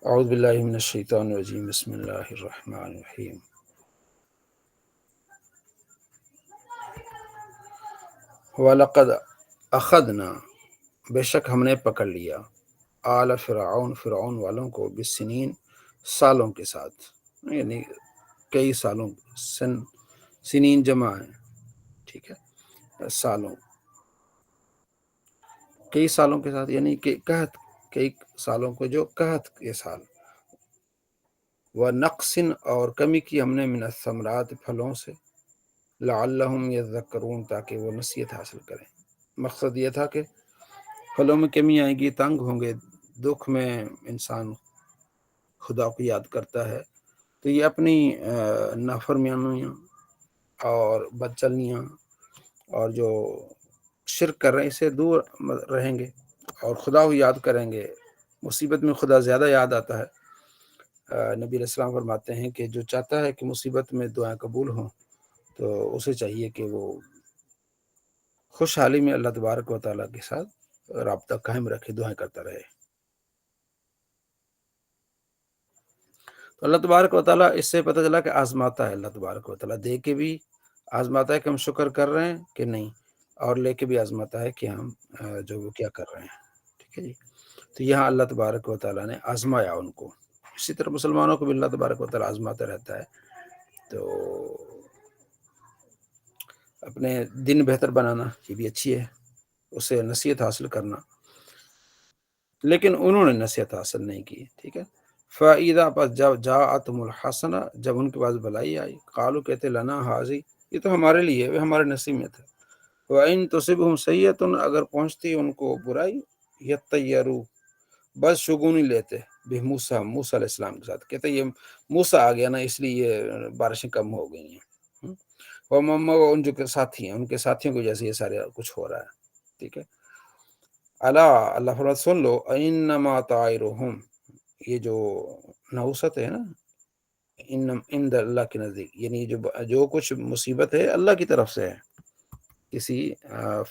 اعوذ باللہ من الشیطان الرجیم بسم اللہ الرحمن الرحیم وَلَقَدْ أَخَذْنَا بے شک ہم نے پکڑ لیا آل فرعون والوں کو بالسنین سالوں کے ساتھ، یعنی کئی سالوں، سنین جمع ہے، ٹھیک ہے، سالوں، کئی سالوں کے ساتھ، یعنی کہ قحط، کئی سالوں کو جو قحط کے سال، وَنَقْصٍ اور کمی کی ہم نے من الثمرات پھلوں سے، لعلہم یذکرون تاکہ وہ نصیحت حاصل کریں۔ مقصد یہ تھا کہ پھلوں میں کمی آئے گی، تنگ ہوں گے، دکھ میں انسان خدا کو یاد کرتا ہے تو یہ اپنی نافرمانیاں اور بدچلنیاں اور جو شرک کر رہے ہیں اسے دور رہیں گے اور خدا کو یاد کریں گے۔ مصیبت میں خدا زیادہ یاد آتا ہے۔ نبی علیہ السلام فرماتے ہیں کہ جو چاہتا ہے کہ مصیبت میں دعائیں قبول ہوں تو اسے چاہیے کہ وہ خوشحالی میں اللہ تبارک و تعالیٰ کے ساتھ رابطہ قائم رکھے، دعائیں کرتا رہے۔ تو اللہ تبارک و تعالیٰ، اس سے پتہ چلا کہ آزماتا ہے، اللہ تبارک و تعالیٰ دے کے بھی آزماتا ہے کہ ہم شکر کر رہے ہیں کہ نہیں، اور لے کے بھی آزماتا ہے کہ ہم جو وہ کیا کر رہے ہیں، ٹھیک ہے جی۔ تو یہاں اللہ تبارک و تعالیٰ نے آزمایا ان کو، اسی طرح مسلمانوں کو بھی اللہ تبارک و تعالیٰ آزماتا رہتا ہے۔ تو اپنے دن بہتر بنانا یہ بھی اچھی ہے، اسے نصیحت حاصل کرنا، لیکن انہوں نے نصیحت حاصل نہیں کی، ٹھیک ہے۔ فَإِذَا پس جب جاءتهم الحسنہ، جب ان کے پاس بلائی آئی، قالوا کہتے لنا حاضی، یہ تو ہمارے لیے ہے، ہمارے نصیب میں تھا۔ وَإِن تُصِبْهُمْ سَیِّئَةٌ، اگر پہنچتی ان کو برائی، یطیروا، بس شگونی لیتے بموسیٰ، موسیٰ علیہ السلام کے ساتھ، کہتے یہ موسیٰ آ گیا نا اس لیے یہ بارشیں کم ہو گئی ہیں، اور ان جو کے ساتھی ہیں، ان کے ساتھیوں کی وجہ سے یہ سارے کچھ ہو رہا ہے، ٹھیک ہے۔ اللہ فرماتا سن لو، انما طائرہم، یہ جو نحوست ہے نا، عند اللہ کے نزدیک، یعنی جو کچھ مصیبت ہے اللہ کی طرف سے ہے، کسی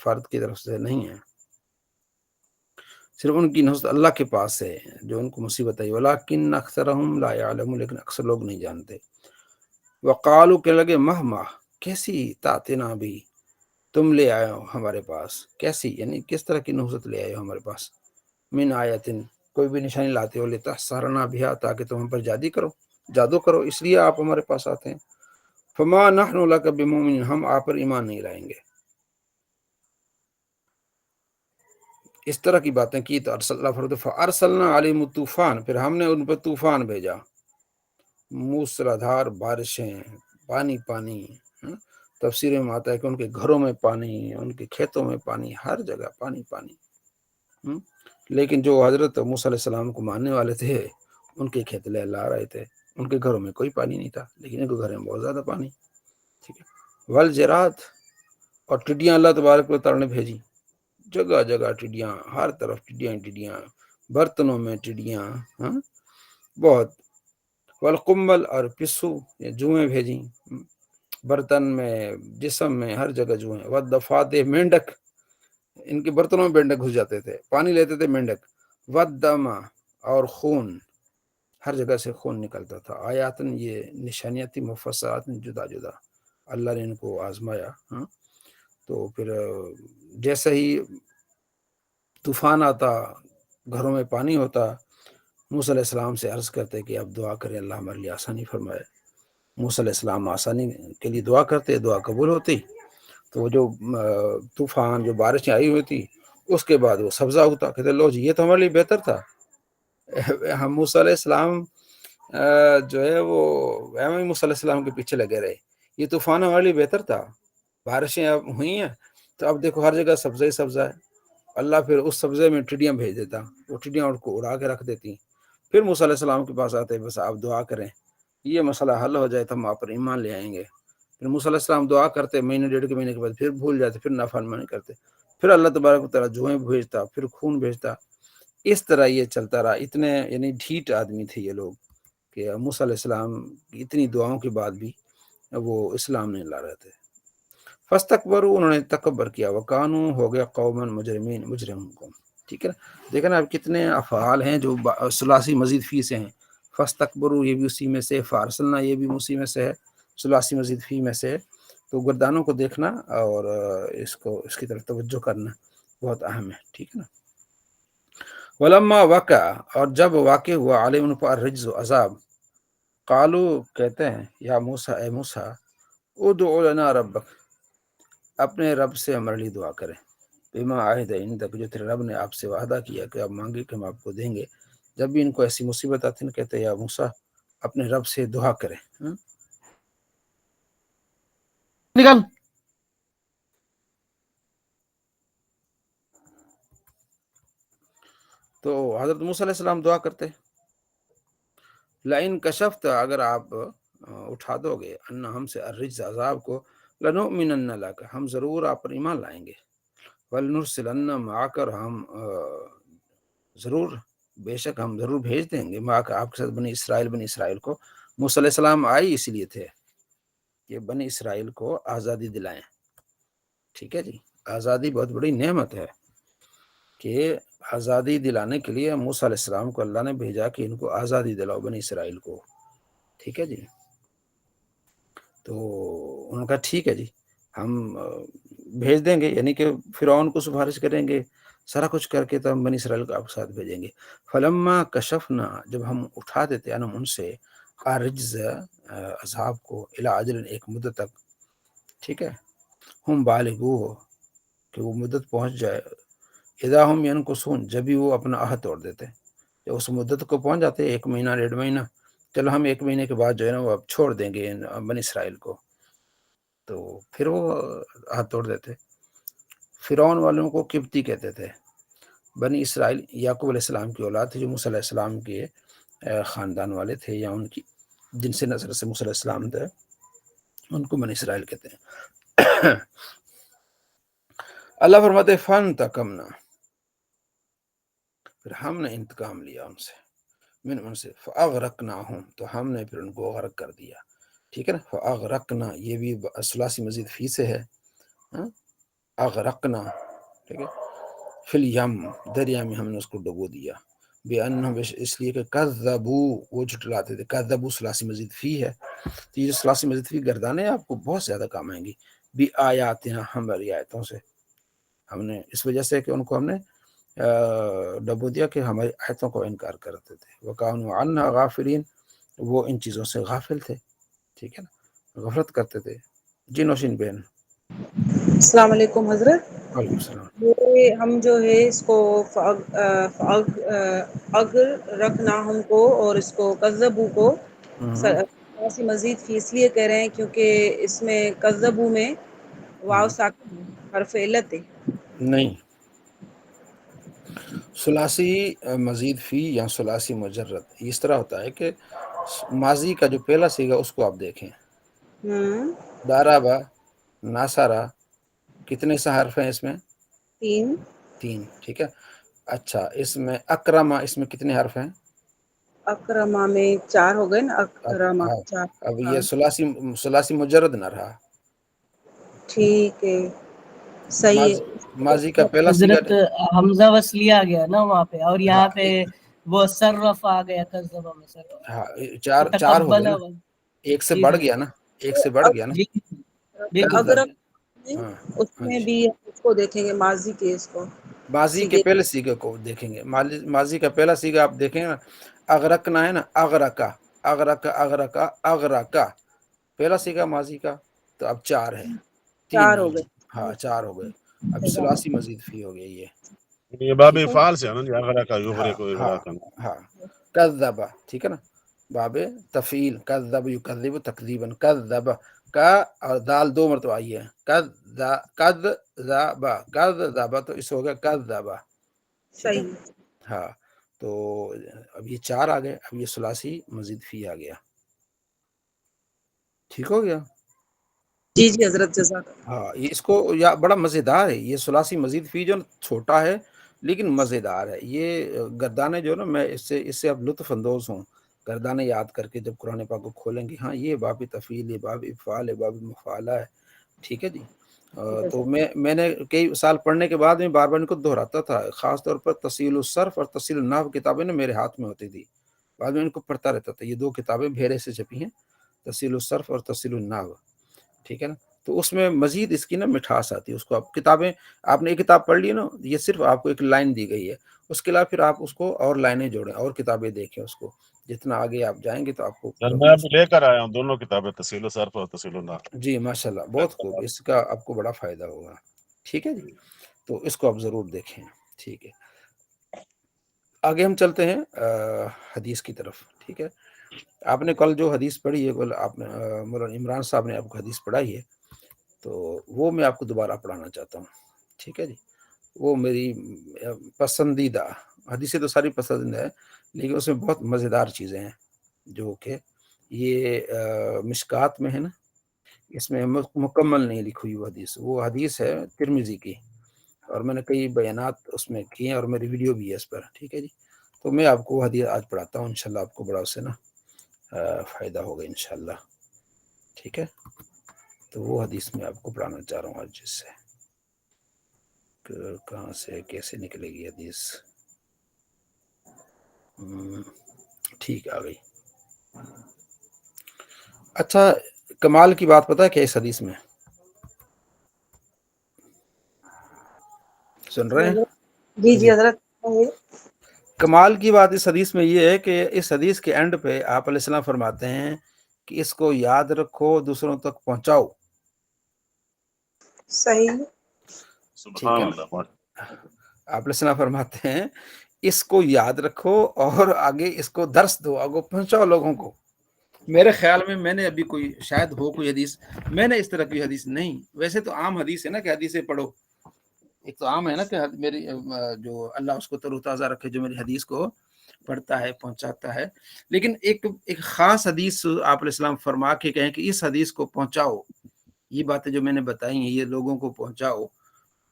فرد کی طرف سے نہیں ہے، صرف ان کی نحوست اللہ کے پاس سے ہے جو ان کو مصیبت ہے۔ ولکن اکثرہم لا یعلمون، لیکن اکثر لوگ نہیں جانتے۔ وقالو کہ لگے مہما، کیسی تاتنا بھی، تم لے آئے ہو ہمارے پاس، کیسی یعنی کس طرح کی نحوست لے آئے ہو ہمارے پاس، من آیتن، کوئی بھی نشانی لاتے ہو، لتحسرنا بہا، تاکہ تم ہم پر جادو کرو، اس لیے آپ ہمارے پاس آتے ہیں۔ فما نحن لک بمؤمنین، ہم آپ پر ایمان نہیں لائیں گے۔ اس طرح کی باتیں کی تو اللہ فرماتے فارسلنا علیہم الطوفان، پھر ہم نے ان پر طوفان بھیجا، موسلادھار بارشیں، پانی پانی، تفسیر میں آتا ہے کہ ان کے گھروں میں پانی، ان کے کھیتوں میں پانی، ہر جگہ پانی پانی۔ لیکن جو حضرت موسیٰ علیہ السلام کو ماننے والے تھے ان کے کھیت لہلا رہے تھے، ان کے گھروں میں کوئی پانی نہیں تھا، لیکن ان کے گھروں میں بہت زیادہ پانی، ٹھیک ہے۔ والجراد، اور ٹڈیاں اللہ تبارک و تعالیٰ نے بھیجی، جگہ جگہ ٹڈیاں، ہر طرف ٹڈیاں ٹڈیاں، برتنوں میں ٹڈیاں، بہت۔ والقمل، اور پسو، جوئیں بھیجیں، برتن میں، جسم میں، ہر جگہ جوئیں۔ والضفادع، مینڈک، ان کے برتنوں میں مینڈک گھس جاتے تھے، پانی لیتے تھے مینڈک۔ والدم، اور خون، ہر جگہ سے خون نکلتا تھا۔ آیاتن، یہ نشانیاں تھی، مفصلات، جدا جدا، اللہ نے ان کو آزمایا۔ تو پھر جیسے ہی طوفان آتا، گھروں میں پانی ہوتا، موسیٰ علیہ السلام سے عرض کرتے کہ اب دعا کریں اللہ ہمارے لیے آسانی فرمائے۔ موسیٰ علیہ السلام آسانی کے لیے دعا کرتے، دعا قبول ہوتی، تو وہ جو طوفان، جو بارشیں آئی ہوئی تھی، اس کے بعد وہ سبزہ ہوتا، کہتے لو جی یہ تو ہمارے لیے بہتر تھا۔ ہم موسیٰ علیہ السلام جو ہے وہ موسیٰ علیہ السلام کے پیچھے لگے رہے، یہ طوفان ہمارے لیے بہتر تھا، بارشیں اب ہوئی ہیں تو اب دیکھو ہر جگہ سبزہ ہی سبزہ ہے۔ اللہ پھر اس سبزے میں ٹڈیاں بھیج دیتا، وہ ٹڈیاں ان کو اڑا کے رکھ دیتی۔ پھر موسیٰ علیہ السلام کے پاس آتے، بس آپ دعا کریں یہ مسئلہ حل ہو جائے تو ہم آپ پر ایمان لے آئیں گے۔ پھر موسیٰ علیہ السلام دعا کرتے، مہینے ڈیڑھ کے مہینے کے بعد پھر بھول جاتے، پھر نافرمانی کرتے، پھر اللہ تبارک و تعالیٰ جوئیں بھیجتا، پھر خون بھیجتا۔ اس طرح یہ چلتا رہا۔ اتنے یعنی ڈھیٹ آدمی تھے یہ لوگ کہ موسیٰ علیہ السلام کی اتنی دعاؤں کے بعد بھی وہ اسلام نہیں لا رہے تھے۔ فاستکبروا، انہوں نے تکبر کیا، وکانوا، ہو گیا قوما مجرمین، مجرم کو۔ ٹھیک ہے نا. دیکھیں نا اب کتنے افعال ہیں جو ثلاثی مزید فی سے ہیں. فاستکبروا یہ بھی اسی میں سے، فارسلنا یہ بھی اسی میں سے ہے، ثلاثی مزید فی میں سے ہے. تو گردانوں کو دیکھنا اور اس کی طرف توجہ کرنا بہت اہم ہے. ٹھیک ہے نا. ولما وقع اور جب واقع ہوا علیہم پر الرجز عذاب، قالو کہتے ہیں یا موسیٰ اے موسیٰ ادع لنا ربک اپنے رب سے ہمارے لیے دعا کریں، بما عہد عندک جو تیرے رب نے آپ سے وعدہ کیا کہ آپ مانگے کہ ہم آپ کو دیں گے. جب بھی ان کو ایسی مصیبت آتی ہے کہتے ہیں یا موسیٰ اپنے رب سے دعا کریں. نکل. تو حضرت موسیٰ علیہ السلام دعا کرتے لئن کشفت اگر آپ اٹھا دو گے ان ہم سے الرجز عذاب کو لنؤمنن لک ہم ضرور آپ پر ایمان لائیں گے، ولنرسلن معک اور ہم ضرور بے شک ہم ضرور بھیج دیں گے معک آپ کے ساتھ بنی اسرائیل کو. موسیٰ علیہ السلام آئے اسی لیے تھے کہ بنی اسرائیل کو آزادی دلائیں. ٹھیک ہے جی. آزادی بہت بڑی نعمت ہے کہ آزادی دلانے کے لیے موسیٰ علیہ السلام کو اللہ نے بھیجا کہ ان کو آزادی دلاؤ بنی اسرائیل کو. ٹھیک ہے جی. تو انہوں نے کہا ٹھیک ہے جی ہم بھیج دیں گے، یعنی کہ فرعون کو سفارش کریں گے سارا کچھ کر کے تو ہم بنی اسرائیل کو آپ کے ساتھ بھیجیں گے. فلما کشفنا جب ہم اٹھا دیتے ہیں ان سے الرجز عذاب کو الی اجل ایک مدت تک. ٹھیک ہے. ہم بالغو ہو کہ وہ مدت پہنچ جائے، اذا ہم ینکثون جب بھی وہ اپنا عہد توڑ دیتے ہیں. جب اس مدت کو پہنچ جاتے ہیں 1 مہینہ 1.5 مہینہ، چلو ہم 1 مہینے کے بعد جو ہے نا وہ اب چھوڑ دیں گے بنی اسرائیل کو، تو پھر وہ عہد توڑ دیتے. فرعون والوں کو قبطی کہتے تھے. بنی اسرائیل یعقوب علیہ السلام کی اولاد تھی جو موسیٰ علیہ السلام کے خاندان والے تھے یا ان کی جن سے نسل سے موسیٰ علیہ السلام تھے، ان کو بنی اسرائیل کہتے ہیں. اللہ فرماتے فن تکمنا پھر ہم نے انتقام لیا ان سے، ان سے فاغرقناہم تو ہم نے پھر ان کو غرق کر دیا. ٹھیک ہے نا. فاغرقنا یہ بھی ثلاثی مزید فی سے ہے. اغرقنا ٹھیک ہے. فی الیم دریا میں ہم نے اس کو ڈبو دیا، بأنہم اس لیے کہ کذبوا وہ جھٹلاتے تھے. کذبوا ثلاثی مزید فی ہے. تو یہ ثلاثی مزید فی گردانے آپ کو بہت زیادہ کام آئیں گی. بآیاتنا ہماری آیتوں سے ہم نے اس وجہ سے کہ ان کو ہم نے ڈبو دیا کہ ہماری آیتوں کو انکار کرتے تھے. وَكَانُوا عَنْهَا غَافِلِينَ وہ ان چیزوں سے غافل تھے. ٹھیک ہے نا. غفلت کرتے تھے. جی نوشین بہن. السلام علیکم حضرت. وعلیکم السلام. یہ ہم جو ہے اس کو اگر رکھنا ہم کو اور اس کو کذبو کو ثلاثی مزید فی اس لیے کہہ رہے ہیں کیونکہ اس میں کذبو میں واو ساکن حرف علت ہے. نہیں، ثلاثی مزید فی یا ثلاثی مجرد اس طرح ہوتا ہے کہ ماضی کا جو پہلا صیغہ اس کو آپ دیکھیں. دارابا ناصرہ کتنے سے حرف ہیں اس میں؟ 3. 3. ٹھیک ہے. اچھا اس میں اکرما اس میں کتنے حرف ہیں؟ اکرما میں 4 ہو گئے نا. اکرما ہاں 4. اب ہاں یہ ثلاثی مجرد نہ رہا. ٹھیک ہے صحیح ماضی کا ہے. پہلا صیغہ. حضرت حمزہ وصلی آ گیا نا وہاں پہ، اور ہاں یہاں پہ وہ صرف آ گیا کذبہ میں صرف. ہاں تو چار ہو گئے تقبل نا. ایک سے جی بڑھ جی گیا نا. ایک سے بڑھ گیا نا. جی بالکل اگر کذب. بالکل. ہاں اس ہاں میں جی. بھی اس کو دیکھیں گے ماضی کے اس کو ماضی کے سیگے پہلے صیغے کو دیکھیں گے. ماضی کا پہلا صیغہ آپ دیکھیں نا. اغرقنا ہے نا. اغرقا اغرقا اغرقا اغرقا پہلا صیغہ ماضی کا. تو اب 4 ہے. 3 4 ہو نہیں. گئے. ہاں 4 ہو گئے. اب ثلاثی مزید فی ہو گیا یہ. یہ باب ٹھیک ہے. افعال سے ہے نا، اغرق ہاں یغرق ہاں اغراقا. ہاں. کذب ٹھیک ہے نا. باب تفعیل کذب یکذب تکذیبا. کذب کا اور دال 2 مرتبہ آئی ہے. کذب کذب تو اس ہو گیا کذب. ٹھیک ہے. صحیح. ہاں تو اب یہ 4 آ گئے. اب یہ ثلاثی مزید فی آ گیا. ٹھیک ہو گیا. جی جی حضرت جزاک اللہ. ہاں یہ اس کو یا بڑا مزیدار ہے یہ ثلاثی مزید فی جو چھوٹا ہے لیکن مزیدار ہے. یہ گردانے جو نا میں اس سے اب لطف اندوز ہوں گردانے یاد کر کے جب قرآن پاک کو کھولیں گے. ہاں یہ باب تفعیل ہے، باب افعال ہے، باب مفعلہ ہے. ٹھیک ہے جی. تو میں نے کئی سال پڑھنے کے بعد میں بار بار ان کو دہراتا تھا، خاص طور پر تسہیل الصرف اور تسہیل النحو کتابیں نا میرے ہاتھ میں ہوتی تھی، بعد میں ان کو پڑھتا رہتا تھا. یہ 2 کتابیں بھیرے سے چھپی ہیں، تسہیل الصرف اور تسہیل النحو، ٹھیک ہے نا. تو اس میں مزید اس کی نا مٹھاس آتی ہے. اس کو آپ کتابیں، آپ نے ایک کتاب پڑھ لی نا، یہ صرف آپ کو ایک لائن دی گئی ہے، اس کے علاوہ پھر آپ اس کو اور لائنیں جوڑیں اور کتابیں دیکھیں. اس کو جتنا آگے آپ جائیں گے تو آپ کو سر میں ابھی لے کر آیا ہوں دونوں کتابیں، تسہیل الصرف اور تسہیل النحو. جی ماشاء اللہ، بہت خوب، اس کا آپ کو بڑا فائدہ ہوگا. ٹھیک ہے جی، تو اس کو آپ ضرور دیکھیں. ٹھیک ہے، آگے ہم چلتے ہیں حدیث کی طرف. ٹھیک ہے، آپ نے کل جو حدیث پڑھی ہے، کل آپ نے مولانا عمران صاحب نے آپ کو حدیث پڑھائی ہے، تو وہ میں آپ کو دوبارہ پڑھانا چاہتا ہوں. ٹھیک ہے جی، وہ میری پسندیدہ حدیثیں تو ساری پسندیدہ ہے، لیکن اس میں بہت مزیدار چیزیں ہیں جو کہ یہ مشکات میں ہے نا، اس میں مکمل نہیں لکھی ہوئی وہ حدیث. وہ حدیث ہے ترمذی کی، اور میں نے کئی بیانات اس میں کیے ہیں اور میری ویڈیو بھی ہے اس پر. ٹھیک ہے جی، تو میں آپ کو وہ حدیث آج پڑھاتا ہوں، انشاءاللہ آپ کو بڑا اس سے نا فائدہ ہوگا انشاءاللہ. ٹھیک ہے، تو وہ حدیث میں آپ کو پڑھانا چاہ رہا ہوں آج. جس سے کہاں سے کیسے نکلے گی حدیث. ٹھیک آ گئی. اچھا، کمال کی بات پتہ ہے کیا اس حدیث میں؟ سن رہے ہیں؟ جی جی حضرت. کمال کی بات اس حدیث میں یہ ہے کہ اس حدیث کے اینڈ پہ آپ علیہ السلام فرماتے ہیں کہ اس کو یاد رکھو، دوسروں تک پہنچاؤ. صحیح. ٹھیک سبحان ہے، اللہ. آپ علیہ السلام فرماتے ہیں اس کو یاد رکھو اور آگے اس کو درس دو، آگے پہنچاؤ لوگوں کو. میرے خیال میں نے ابھی کوئی، شاید ہو کوئی حدیث، میں نے اس طرح کی حدیث نہیں. ویسے تو عام حدیث ہے نا کہ حدیثیں پڑھو، ایک تو عام ہے نا کہ میری جو اللہ اس کو تر و تازہ رکھے جو میری حدیث کو پڑھتا ہے پہنچاتا ہے، لیکن ایک خاص حدیث آپ علیہ السلام فرما کے کہیں کہ اس حدیث کو پہنچاؤ، یہ باتیں جو میں نے بتائی ہیں یہ لوگوں کو پہنچاؤ.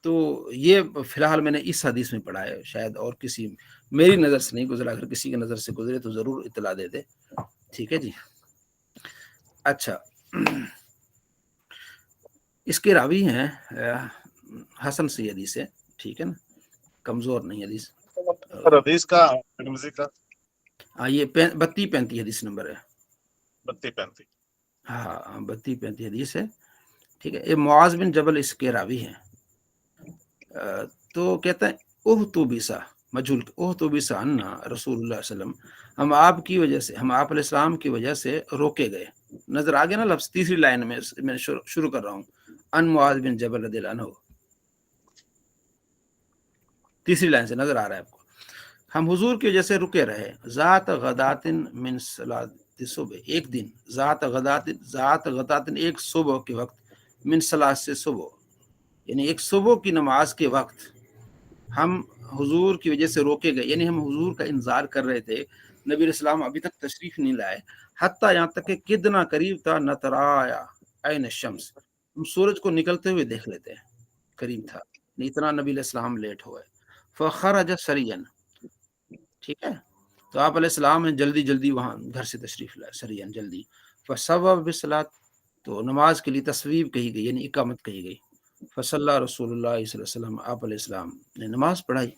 تو یہ فی الحال میں نے اس حدیث میں پڑھا ہے، شاید اور کسی میری نظر سے نہیں گزرا، اگر کسی کی نظر سے گزرے تو ضرور اطلاع دے دے. ٹھیک ہے جی. اچھا، اس کے راوی ہیں حسن سی حدیث ہے، ٹھیک ہے نا، کمزور نہیں حدیث. سر حدیث کا ترمذی کا یہ 32-35 حدیث نمبر ہے. 32-35. ہاں 32-35 حدیث ہے. ٹھیک ہے، یہ معاذ بن جبل اس کے راوی ہیں. تو کہتا ہے اوہ تو بیسا مجھول، اوہ تو بیسا انا رسول اللہ علیہ وسلم، ہم آپ کی وجہ سے، ہم آپ علیہ السلام کی وجہ سے روکے گئے. نظر آ گیا نا لفظ تیسری لائن میں شروع کر رہا ہوں، ان معاذ بن جبل رضی اللہ عنہ، تیسری لائن سے نظر آ رہا ہے آپ کو. ہم حضور کی وجہ سے رکے رہے، ذات غداتن من صلاۃ صبح، ایک دن، ذات غداتن ایک صبح کے وقت، من صلاۃ سے صبح، یعنی ایک صبح کی نماز کے وقت ہم حضور کی وجہ سے روکے گئے. یعنی ہم حضور کا انتظار کر رہے تھے، نبی علیہ السلام ابھی تک تشریف نہیں لائے، حتیٰ یہاں تک کہ کتنا قریب تھا نترایا عین الشمس، ہم سورج کو نکلتے ہوئے دیکھ لیتے ہیں، قریب تھا، اتنا نبی علیہ السلام لیٹ ہوئے. فخرج سرین، ٹھیک ہے، تو آپ علیہ السلام نے جلدی جلدی وہاں گھر سے تشریف لائے، سرین جلدی. فصوب بالصلاۃ، تو نماز کے لیے تصویب کہی گئی، یعنی اقامت کہی گئی. فصلی رسول اللہ صلی اللہ علیہ وسلم، آپ علیہ السلام نے نماز پڑھائی.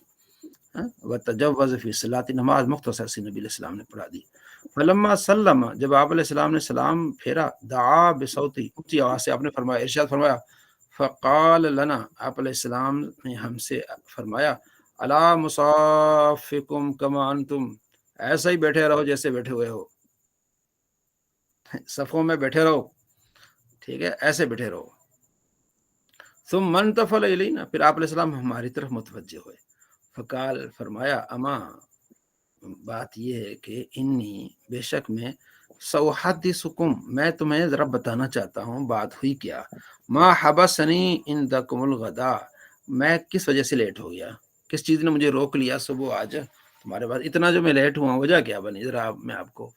وتجوز فی الصلاۃ، نماز مختصر سی نبی علیہ السلام نے پڑھا دی. فلما سلم، جب آپ علیہ السلام نے سلام پھیرا، دعا بصوتی، اونچی آواز سے آپ نے فرمایا، ارشاد فرمایا، فقال لنا، آپ علیہ السلام نے ہم سے فرمایا، الا مصافکم کما انتم، ایسا ہی بیٹھے رہو جیسے بیٹھے ہوئے ہو، صفوں میں بیٹھے رہو، ٹھیک ہے، ایسے بیٹھے رہو. ثم منتفل الینا، پھر آپ علیہ السلام ہماری طرف متوجہ ہوئے. فقال، فرمایا، اما، بات یہ ہے کہ انی، بے شک میں، سأحدثکم، میں تمہیں ذرا بتانا چاہتا ہوں بات ہوئی کیا. ما حبسنی عندکم الغدا، میں کس وجہ سے لیٹ ہو گیا، کس چیز نے مجھے روک لیا صبح آج تمہارے پاس، اتنا جو میں لیٹ ہوا، وجہ کیا بنی، ذرا میں آپ کو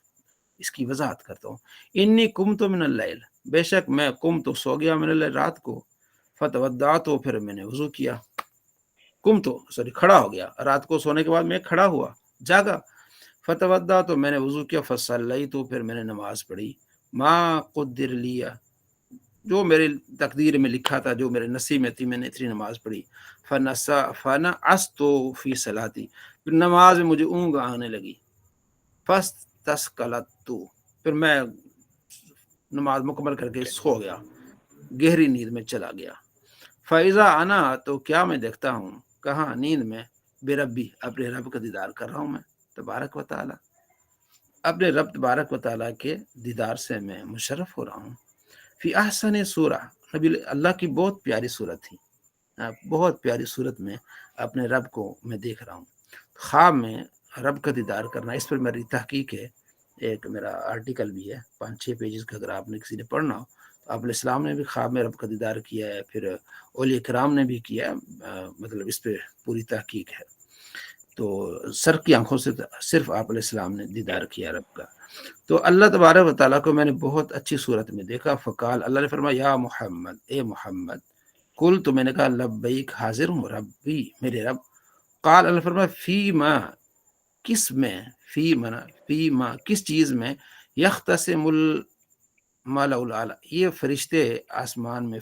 اس کی وضاحت کرتا ہوں. انی قمت من اللیل، بے شک میں قمت، سو گیا، من اللیل، رات کو. فتودعت، تو پھر میں نے وضو کیا. کھڑا ہو گیا، رات کو سونے کے بعد میں کھڑا ہوا، جاگا. فتودعت، تو میں نے وضو کیا. فصلیت، تو پھر میں نے نماز پڑھی. ما قدر لیا، جو میری تقدیر میں لکھا تھا، جو میرے نصیب میں تھی، میں نے اتنی نماز پڑھی. فنعست فی صلاتی، پھر نماز میں مجھے اونگ آنے لگی. فاستثقلت، پھر میں نماز مکمل کر کے سو گیا، گہری نیند میں چلا گیا. فائزہ آنا، تو کیا میں دیکھتا ہوں، کہاں، نیند میں، بے ربی، اپنے رب کا دیدار کر رہا ہوں میں تبارک و تعالی، اپنے رب تبارک و تعالی کے دیدار سے میں مشرف ہو رہا ہوں. فی احسن سورہ، نبی اللہ کی بہت پیاری صورت تھی، بہت پیاری صورت میں اپنے رب کو میں دیکھ رہا ہوں. خواب میں رب کا دیدار کرنا، اس پر میری تحقیق ہے، ایک میرا آرٹیکل بھی ہے 5-6 پیجز کا، اگر آپ نے کسی نے پڑھنا ہو تو آپ علیہ السلام نے بھی خواب میں رب کا دیدار کیا ہے، پھر اولیاء کرام نے بھی کیا ہے، مطلب اس پہ پوری تحقیق ہے. تو سر کی آنکھوں سے صرف آپ علیہ السلام نے دیدار کیا رب کا. تو اللہ تبارک و تعالیٰ کو میں نے بہت اچھی صورت میں دیکھا. فقال، اللہ نے فرمایا، یا محمد، اے محمد. کل، تو میں نے کہا، لبیک، حاضر ہوں ربی، میرے رب. قال، اللہ فرمایا، فیما، کس میں، فیما، کس چیز میں، یختصم الملأ الاعلی، یہ فرشتے آسمان میں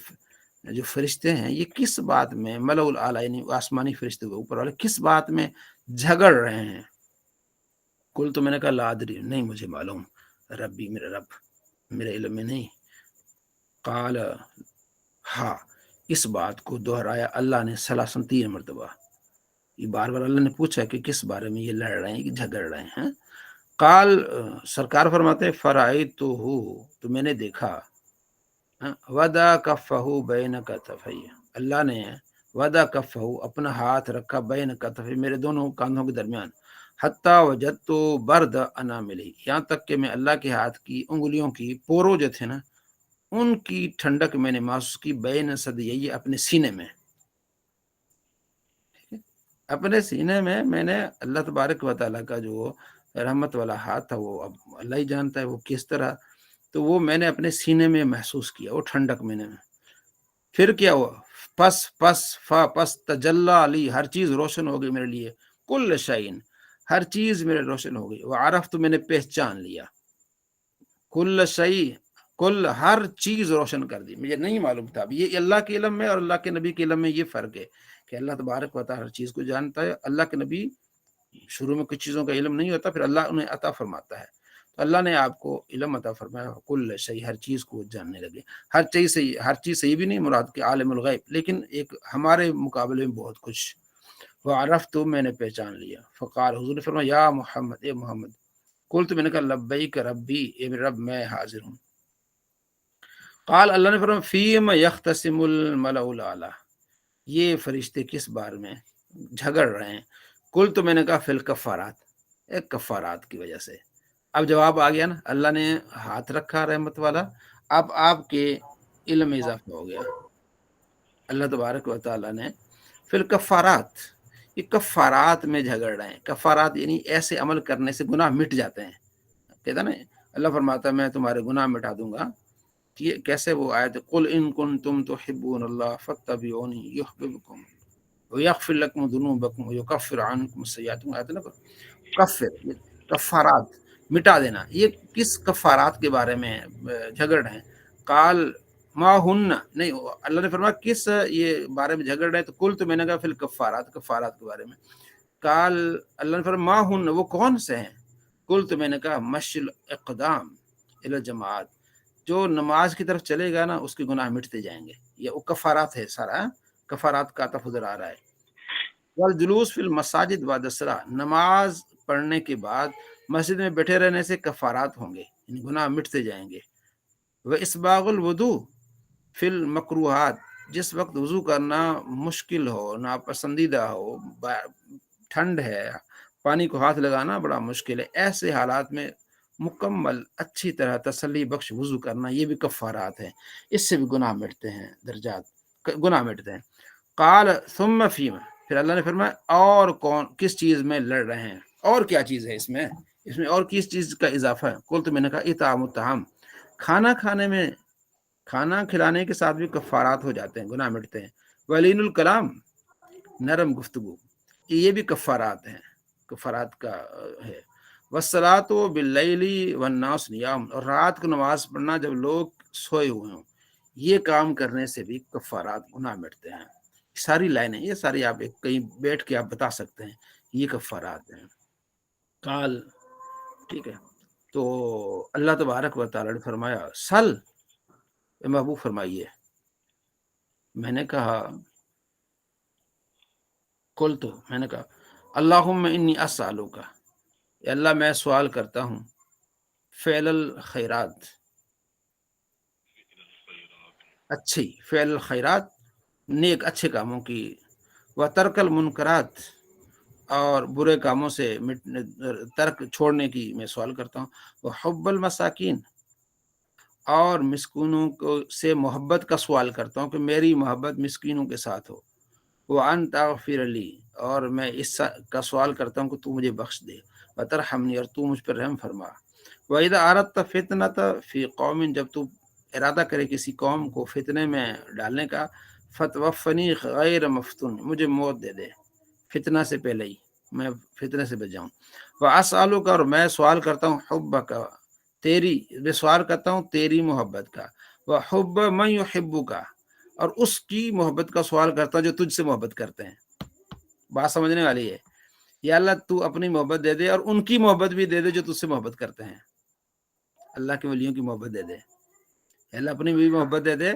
جو فرشتے ہیں یہ کس بات میں، ملأ الاعلی یعنی آسمانی فرشتے کے اوپر والے کس بات میں جھگڑ رہے ہیں. کل، تو میں نے کہا، لا ادری، نہیں مجھے معلوم، ربی، میرے رب، میرے علم میں نہیں. قال، ہاں، اس بات کو دہرایا اللہ نے 3 مرتبہ. یہ بار بار اللہ نے پوچھا کہ کس بارے میں یہ لڑ رہے ہیں کہ جھگڑ رہے ہیں. قال، سرکار فرماتے، فرأیتہ، تو میں نے دیکھا، وضع کفہ بین کتفی، اللہ نے وضع کفہ، اپنا ہاتھ رکھا، بین کتفی، میرے دونوں کاندھوں کے درمیان. حتی وجدت برد اناملی، یہاں تک کہ میں اللہ کے ہاتھ کی انگلیوں کی پوروں جو تھے نا، ان کی ٹھنڈک میں نے محسوس کی، بین صدیی، اپنے سینے میں، اپنے سینے میں نے اللہ تبارک و تعالیٰ کا جو رحمت والا ہاتھ تھا، وہ اب اللہ ہی جانتا ہے وہ کس طرح، تو وہ میں نے اپنے سینے میں محسوس کیا، وہ ٹھنڈک میں نے. پھر کیا ہوا، پس تجلی علی، ہر چیز روشن ہو گئی میرے لیے، کل شعین، ہر چیز میرے روشن ہو گئی. وعرفت، میں نے پہچان لیا، کل شعی، کل، ہر چیز روشن کر دی، مجھے نہیں معلوم تھا. یہ اللہ کے علم میں اور اللہ کے نبی کے علم میں یہ فرق ہے کہ اللہ تبارک و تعالی ہر چیز کو جانتا ہے. اللہ کے نبی شروع میں کچھ چیزوں کا علم نہیں ہوتا، پھر اللہ انہیں عطا فرماتا ہے. تو اللہ نے آپ کو علم عطا فرمایا، کل شیء، ہر چیز کو جاننے لگے. ہر چیز سے یہ بھی نہیں مراد کہ عالم الغیب، لیکن ایک ہمارے مقابلے میں بہت کچھ. وعرفت، میں نے پہچان لیا. فقال، حضور نے فرمایا، یا محمد، اے محمد. قلت، میں نے کہا، لبیک ربی، اے میرے رب، میں حاضر ہوں. قال، اللہ نے فرمایا، فیم یختصم الملأ الاعلی، یہ فرشتے کس بار میں جھگڑ رہے ہیں. کل، تو میں نے کہا، فی الکفارات، ایک کفارات کی وجہ سے. اب جواب آ گیا نا، اللہ نے ہاتھ رکھا رحمت والا، اب آپ کے علم میں اضافہ ہو گیا. اللہ تبارک و تعالیٰ نے فی الکفارات، یہ کفارات میں جھگڑ رہے ہیں. کفارات یعنی ایسے عمل کرنے سے گناہ مٹ جاتے ہیں. کہتا نا اللہ فرماتا ہے میں تمہارے گناہ مٹا دوں گا. یہ کیسے وہ آیت، قل ان کنتم تحبون اللہ فاتبعونی یحببکم ویغفر لکم ذنوبکم ویکفر عنکم سیئاتکم. آیت نا، کفر، کفارات، مٹا دینا. یہ کس کفارات کے بارے میں جھگڑ رہے ہیں. قال ما ہن، نہیں، اللہ نے فرمایا کس یہ بارے میں جھگڑ رہے ہیں. تو کل، تو میں نے کہا، فی الکفارات، کفارات کے بارے میں. قال، اللہ نے فرمایا ما ہن، وہ کون سے ہیں. کل، تو میں نے کہا، مشل اقدام الی الجماعات، جو نماز کی طرف چلے گا نا اس کے گناہ مٹتے جائیں گے. یہ وہ کفارات ہے سارا، کفارات کا تفضل آ رہا ہے. والجلوس فی المساجد بعد الصلاۃ، نماز پڑھنے کے بعد مسجد میں بیٹھے رہنے سے کفارات ہوں گے، یعنی گناہ مٹتے جائیں گے. واسباغ الوضوء فی المکروہات، جس وقت وضو کرنا مشکل ہو، ناپسندیدہ ہو، ٹھنڈ ہے، پانی کو ہاتھ لگانا بڑا مشکل ہے، ایسے حالات میں مکمل اچھی طرح تسلی بخش وضو کرنا، یہ بھی کفارات ہیں. اس سے بھی گناہ مٹتے ہیں، درجات گناہ مٹتے ہیں. قال ثم فیما، پھر اللہ نے فرمایا اور کس چیز میں لڑ رہے ہیں، اور کیا چیز ہے اس میں اور کس چیز کا اضافہ ہے. قلت، میں نے کہا، اطعام الطعام، کھانا کھانے میں، کھانا کھلانے کے ساتھ بھی کفارات ہو جاتے ہیں، گناہ مٹتے ہیں. ولین الکلام، نرم گفتگو، یہ بھی کفارات ہیں، کفارات کا ہے. والصلاۃ باللیل والناس نیام، اور رات کو نماز پڑھنا جب لوگ سوئے ہوئے ہوں، یہ کام کرنے سے بھی کفارات گناہ مٹتے ہیں. ساری لائنیں یہ ساری آپ کہیں بیٹھ کے آپ بتا سکتے ہیں یہ کفارات ہیں. قال ٹھیک ہے. تو اللہ تبارک و تعالی نے فرمایا سل اے محبوب فرمائیے. میں نے کہا میں نے کہا اللہم انی اسالک اے اللہ میں سوال کرتا ہوں فعل الخیرات اچھی فعل الخیرات نیک اچھے کاموں کی و ترک المنکرات اور برے کاموں سے ترک چھوڑنے کی میں سوال کرتا ہوں. وہ حب المساکین اور مسکینوں کو سے محبت کا سوال کرتا ہوں کہ میری محبت مسکینوں کے ساتھ ہو. وہ ان تغفر لی اور میں اس کا سوال کرتا ہوں کہ تو مجھے بخش دے. وترحمنی اور تو مجھ پر رحم فرما. وَإِذَا أَرَدْتَ فِتْنَةَ فِي قَوْمٍ جب تو ارادہ کرے کسی قوم کو فتنے میں ڈالنے کا فتوفنی غیر مفتون مجھے موت دے دے فتنہ سے پہلے ہی میں فتنے سے بچ جاؤں. وَأَسْأَلُكَ اور میں سوال کرتا ہوں حبک میں سوال کرتا ہوں تیری محبت کا. وحب من يحبک اور اس کی محبت کا سوال کرتا ہوں جو تجھ سے محبت کرتے ہیں. بات سمجھنے والی ہے. یا اللہ تو اپنی محبت دے دے اور ان کی محبت بھی دے دے جو تجھ سے محبت کرتے ہیں. اللہ کے ولیوں کی محبت دے دے. اللہ اپنی بھی محبت دے دے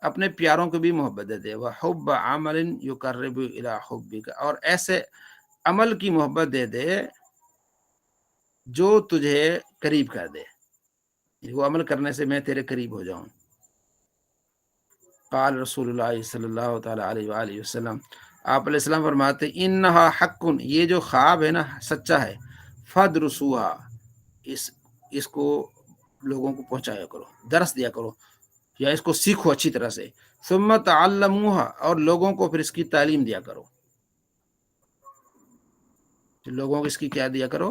اپنے پیاروں کو بھی محبت دے دے. وحب عمل یقرب الی حبک اور ایسے عمل کی محبت دے دے جو تجھے قریب کر دے وہ عمل کرنے سے میں تیرے قریب ہو جاؤں. قال رسول اللہ صلی اللہ تعالی علیہ وآلہ وسلم آپ علیہ السلام فرماتے انہا حق یہ جو خواب ہے نا سچا ہے. فدرسوها اس کو لوگوں کو پہنچایا کرو درس دیا کرو یا اس کو سیکھو اچھی طرح سے. ثم تعلموها اور لوگوں کو پھر اس کی تعلیم دیا کرو. لوگوں کو اس کی کیا دیا کرو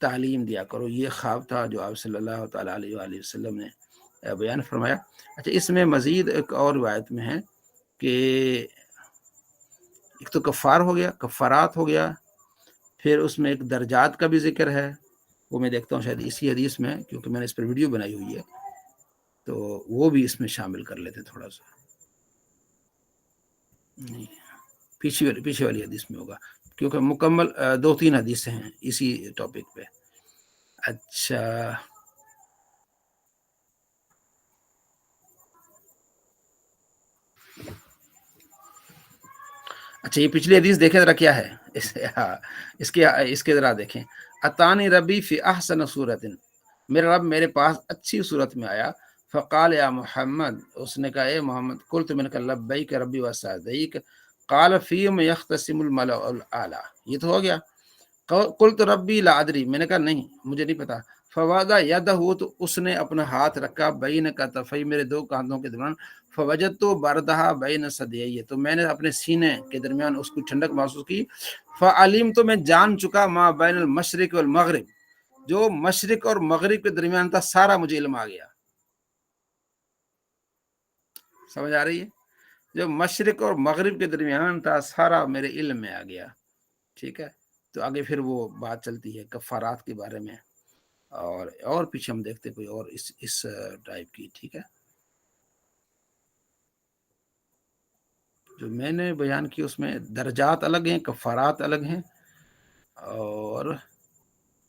تعلیم دیا کرو. یہ خواب تھا جو آپ صلی اللہ تعالی علیہ وآلہ وسلم نے بیان فرمایا. اچھا اس میں مزید ایک اور روایت میں ہے کہ ایک تو کفار ہو گیا کفارات ہو گیا پھر اس میں ایک درجات کا بھی ذکر ہے. وہ میں دیکھتا ہوں شاید اسی حدیث میں کیونکہ میں نے اس پر ویڈیو بنائی ہوئی ہے تو وہ بھی اس میں شامل کر لیتے تھوڑا سا. پیچھے والی حدیث میں ہوگا کیونکہ مکمل 2-3 حدیثیں ہیں اسی ٹاپک پہ. اچھا یہ پچھلی حدیث دیکھیں ذرا کیا ہے اس کے ذرا دیکھیں. اتانی ربی فی احسن صورت میرا رب میرے پاس اچھی صورت میں آیا. فقال یا محمد اس نے کہا اے محمد قلت میں نے کہا لبیک ربی وسعدیک. قال فیم یختصم الملأ الاعلی یہ تو ہو گیا. قلت ربی لا ادری میں نے کہا نہیں مجھے نہیں پتا. فوضع یدہ تو اس نے اپنا ہاتھ رکھا بین کتفی میرے 2 کاندھوں کے درمیان. فوجدت بردہا بین ثدیی تو میں نے اپنے سینے کے درمیان اس کی ٹھنڈک محسوس کی. فعلیم تو میں جان چکا ما بین المشرق والمغرب جو مشرق اور مغرب کے درمیان تھا سارا مجھے علم آ گیا. سمجھ آ رہی ہے جو مشرق اور مغرب کے درمیان تھا سارا میرے علم میں آ گیا. ٹھیک ہے تو آگے پھر وہ بات چلتی ہے کفارات کے بارے میں اور پیچھے ہم دیکھتے کوئی اور اس ٹائپ کی. ٹھیک ہے جو میں نے بیان کی اس میں درجات الگ ہیں کفارات الگ ہیں اور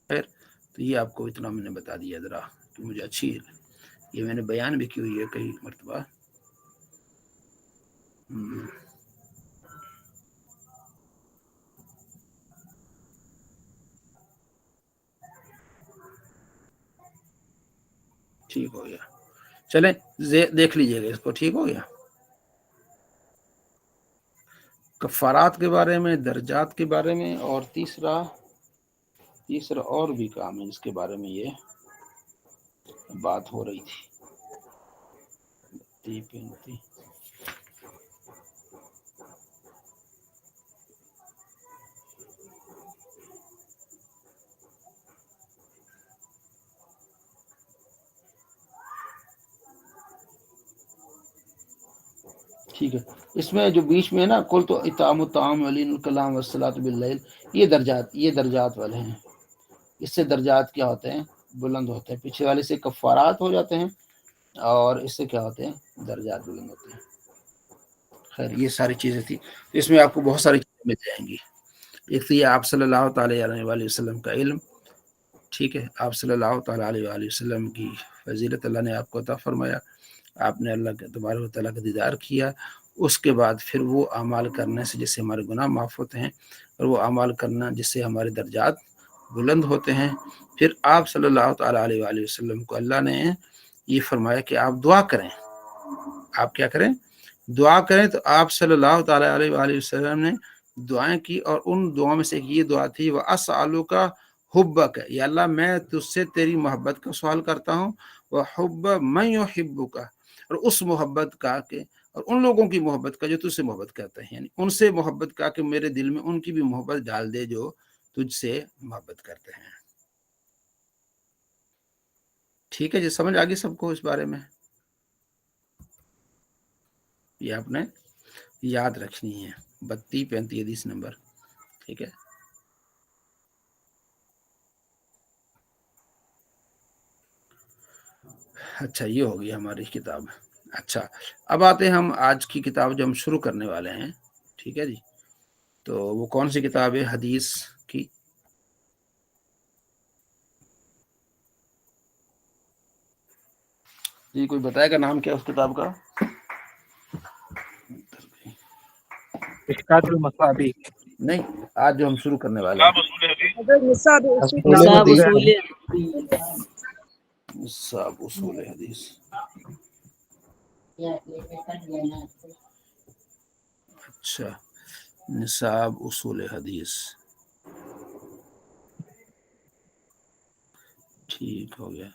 پھر تو یہ آپ کو اتنا میں نے بتا دیا ذرا کہ مجھے اچھی یہ میں نے بیان بھی کی ہوئی ہے کئی مرتبہ. ٹھیک ہو گیا چلیں دیکھ لیجئے گا اس کو. ٹھیک ہو گیا کفارات کے بارے میں درجات کے بارے میں اور تیسرا اور بھی کام ہے جس کے بارے میں یہ بات ہو رہی تھی. ٹھیک ہے اس میں جو بیچ میں ہے نا کل تو اطعام الطعام ولین الکلام والصلاۃ باللیل یہ درجات والے ہیں. اس سے درجات کیا ہوتے ہیں بلند ہوتے ہیں. پیچھے والے سے کفارات ہو جاتے ہیں اور اس سے کیا ہوتے ہیں؟ درجات بلند ہوتے ہیں۔ خیر یہ ساری چیزیں تھی، اس میں آپ کو بہت ساری چیزیں مل جائیں گی۔ ایک تو یہ آپ صلی اللہ تعالی علیہ وآلہ وسلم کا علم، ٹھیک ہے، آپ صلی اللہ تعالی علیہ وآلہ وسلم کی فضیلت اللہ نے آپ کو عطا فرمایا، آپ نے اللہ کے تبارک و تعالیٰ کا دیدار کیا، اس کے بعد پھر وہ اعمال کرنے سے جس سے ہمارے گناہ معاف ہوتے ہیں، اور وہ اعمال کرنا جس سے ہمارے درجات بلند ہوتے ہیں۔ پھر آپ صلی اللہ تعالی علیہ وآلہ وسلم کو اللہ نے یہ فرمایا کہ آپ دعا کریں، آپ کیا کریں؟ دعا کریں۔ تو آپ صلی اللہ تعالی علیہ وآلہ وسلم نے دعائیں کی، اور ان دعاؤں میں سے ایک یہ دعا تھی، وَأَسْأَلُكَ حُبَّكَ، یا اللہ میں تجھ سے تیری محبت کا سوال کرتا ہوں، وَحُبَّ مَن يُحِبُّكَ، اور اس محبت کا کہ، اور ان لوگوں کی محبت کا جو تجھ سے محبت کرتے ہیں، یعنی ان سے محبت کا کہ میرے دل میں ان کی بھی محبت ڈال دے جو تجھ سے محبت کرتے ہیں۔ ٹھیک ہے جی، سمجھ آگی سب کو اس بارے میں؟ یہ آپ نے یاد رکھنی ہے، 32-35 حدیث نمبر، ٹھیک ہے۔ اچھا یہ ہوگی ہماری کتاب۔ اچھا اب آتے ہیں ہم آج کی کتاب جو ہم شروع کرنے والے ہیں، ٹھیک ہے جی، تو وہ کون سی کتاب ہے؟ حدیث کی۔ جی کوئی بتائے گا نام کیا اس کتاب کا؟ اشکات المصابیح، نہیں، آج جو ہم شروع کرنے والے ہیں، حضرت نصاب اصول نصاب حدیث، اصول نصاب اصول حدیث۔ اچھا نصاب اصول حدیث، ٹھیک ہو گیا۔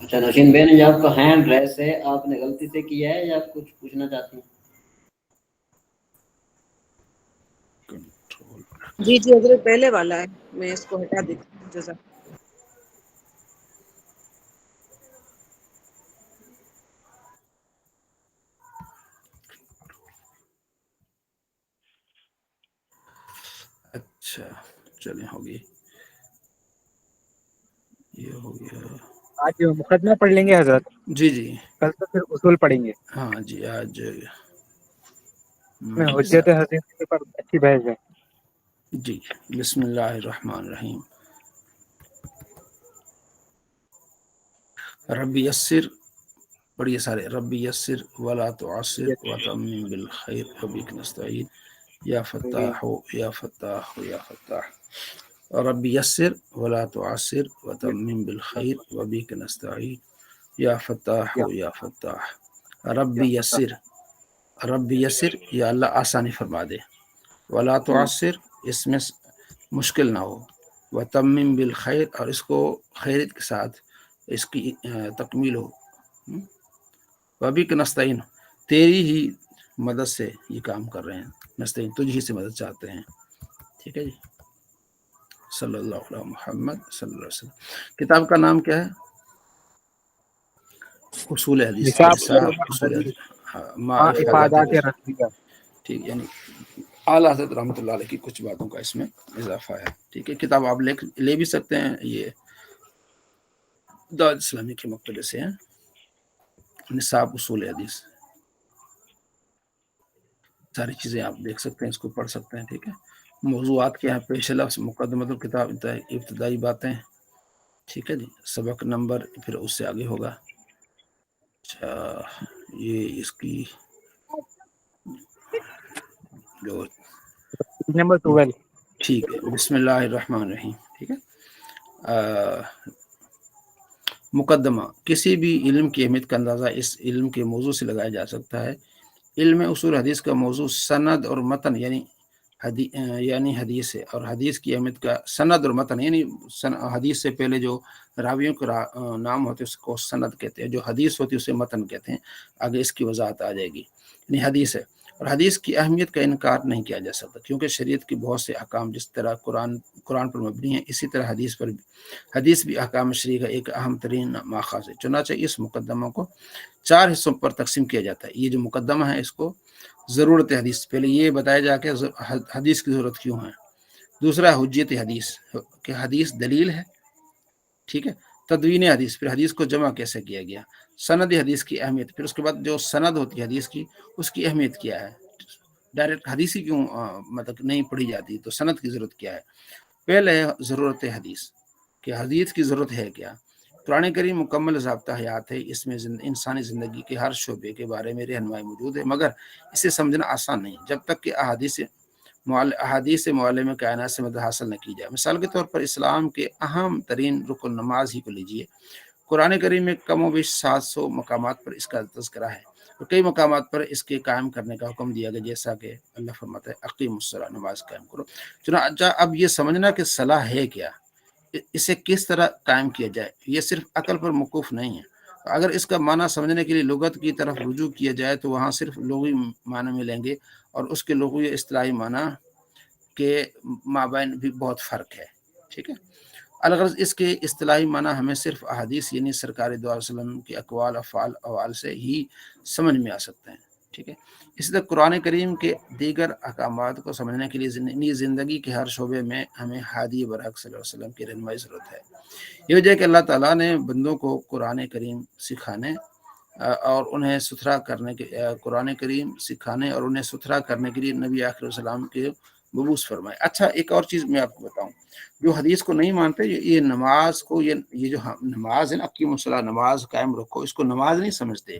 اچھا نشین بہن، یہ آپ کا ہینڈ ریس ہے، آپ نے غلطی سے کیا ہے یا کچھ پوچھنا چاہتی ہیں؟ کنٹرول، جی جی حضرت پہلے والا ہے، میں اس کو ہٹا دیتی ہوں۔ جزاک اچھا چلیں ہوگی، یہ ہو گیا۔ آج مقدمہ پڑھ لیں گے حضرت، جی جی کل سے پھر اصول پڑھیں گے۔ ہاں جی، آج میں حجت حدیث کے پر اچھی بحث ہے۔ جی بسم اللہ الرحمن الرحیم۔ ربی یسر، پڑھیے سارے، ربی یسر ولا تعسر وتمم بالخیر وبک نستعین یا فتاح یا فتاح یا فتاح، ربی یسر ولا تعسر وتمم بالخیر وبک نستعین یا فتاح یا فتاح۔ ربی یسر، ربی یسر، یا اللہ آسانی فرما دے، ولا تعسر، اس میں مشکل نہ ہو، وتمم بالخیر، اور اس کو خیریت کے ساتھ اس کی تکمیل ہو، وبک نستعین، تیری ہی مدد سے یہ کام کر رہے ہیں، نستعین تجھ ہی سے مدد چاہتے ہیں، ٹھیک ہے جی۔ صلی اللہ علیہ محمد صلی اللہ علیہ وسلم۔ کتاب کا نام کیا ہے؟ اصول حدیث، نصاب نصاب اصول حدیث، مع افادات افادات الرسول، رسمیہ۔ ٹھیک، یعنی اعلیٰ حضرت رحمۃ اللہ علیہ کی کچھ باتوں کا اس میں اضافہ ہے، ٹھیک ہے۔ کتاب آپ لے بھی سکتے ہیں، یہ دعوت اسلامی کے مقبلے سے ہیں، نصاب اصول حدیث، ساری چیزیں آپ دیکھ سکتے ہیں، اس کو پڑھ سکتے ہیں، ٹھیک ہے۔ موضوعات کے یہاں پیش لفظ مقدمۃ الکتاب، ابتدائی باتیں، ٹھیک ہے جی۔ سبق نمبر پھر اس سے آگے ہوگا۔ اچھا یہ اس کی جو نمبر 12۔ ٹھیک ہے، بسم اللہ الرحمن الرحیم، ٹھیک ہے۔ مقدمہ، کسی بھی علم کی اہمیت کا اندازہ اس علم کے موضوع سے لگایا جا سکتا ہے۔ علم اصول حدیث کا موضوع سند اور متن یعنی حدیث ہے، اور حدیث کی اہمیت کا سند اور متن یعنی حدیث سے پہلے جو راویوں کے نام ہوتے ہیں اس کو سند کہتے ہیں، جو حدیث ہوتی ہے اسے متن کہتے ہیں، آگے اس کی وضاحت آ جائے گی، یعنی حدیث ہے۔ اور حدیث کی اہمیت کا انکار نہیں کیا جا سکتا، کیونکہ شریعت کے بہت سے احکام جس طرح قرآن پر مبنی ہیں، اسی طرح حدیث بھی احکام شریعہ کا ایک اہم ترین ماخذ ہے۔ چنانچہ اس مقدمہ کو 4 حصوں پر تقسیم کیا جاتا ہے۔ یہ جو مقدمہ ہے اس کو ضرورت حدیث، پہلے یہ بتایا جا کہ حدیث کی ضرورت کیوں ہے۔ دوسرا حجیت حدیث، کہ حدیث دلیل ہے، ٹھیک ہے. تدوین حدیث، پھر حدیث کو جمع کیسے کیا گیا. سند حدیث کی اہمیت، پھر اس کے بعد جو سند ہوتی ہے حدیث کی اس کی اہمیت کیا ہے. ڈائریکٹ حدیث ہی کیوں مطلب نہیں پڑھی جاتی، تو سند کی ضرورت کیا ہے. پہلے ضرورت حدیث کہ حدیث کی ضرورت ہے کیا. قرآن کریم مکمل ضابطہ حیات ہے، اس میں انسانی زندگی کے ہر شعبے کے بارے میں رہنمائی موجود ہے، مگر اسے سمجھنا آسان نہیں جب تک کہ احادیث معلم کائنات سے مدد حاصل نہ کی جائے. مثال کے طور پر اسلام کے اہم ترین رکن نماز ہی کو لیجیے. قرآن کریم میں کم و بیش 700 مقامات پر اس کا تذکرہ ہے اور کئی مقامات پر اس کے قائم کرنے کا حکم دیا گیا، جیسا کہ اللہ فرماتا ہے اقیم الصلاۃ، نماز قائم کرو. چنانچہ اب یہ سمجھنا کہ صلاح ہے کیا، اسے کس طرح قائم کیا جائے، یہ صرف عقل پر موقوف نہیں ہے. اگر اس کا معنی سمجھنے کے لیے لغت کی طرف رجوع کیا جائے تو وہاں صرف لغوی معنی ملیں گے، اور اس کے لغوی اصطلاحی معنی کے مابین بھی بہت فرق ہے. ٹھیک ہے. الغرض اس کے اصطلاحی معنی ہمیں صرف احادیث یعنی سرکار دو علیہ وسلم کے اقوال، افعال، اوال سے ہی سمجھ میں آ سکتے ہیں. ٹھیک ہے. اس طرح قرآن کریم کے دیگر احکامات کو سمجھنے کے لیے زندگی کے ہر شعبے میں ہمیں ہادی برحق صلی اللہ علیہ وسلم کی رہنمائی ضرورت ہے. یہ وجہ ہے کہ اللہ تعالیٰ نے بندوں کو قرآن کریم سکھانے اور انہیں ستھرا کرنے کے لیے نبی آخر السلام کے مبعوث فرمائے. اچھا، ایک اور چیز میں آپ کو بتاؤں، جو حدیث کو نہیں مانتے، یہ نماز کو، یہ جو نماز ہے نا، اقیم الصلاۃ، نماز قائم رکھو، اس کو نماز نہیں سمجھتے.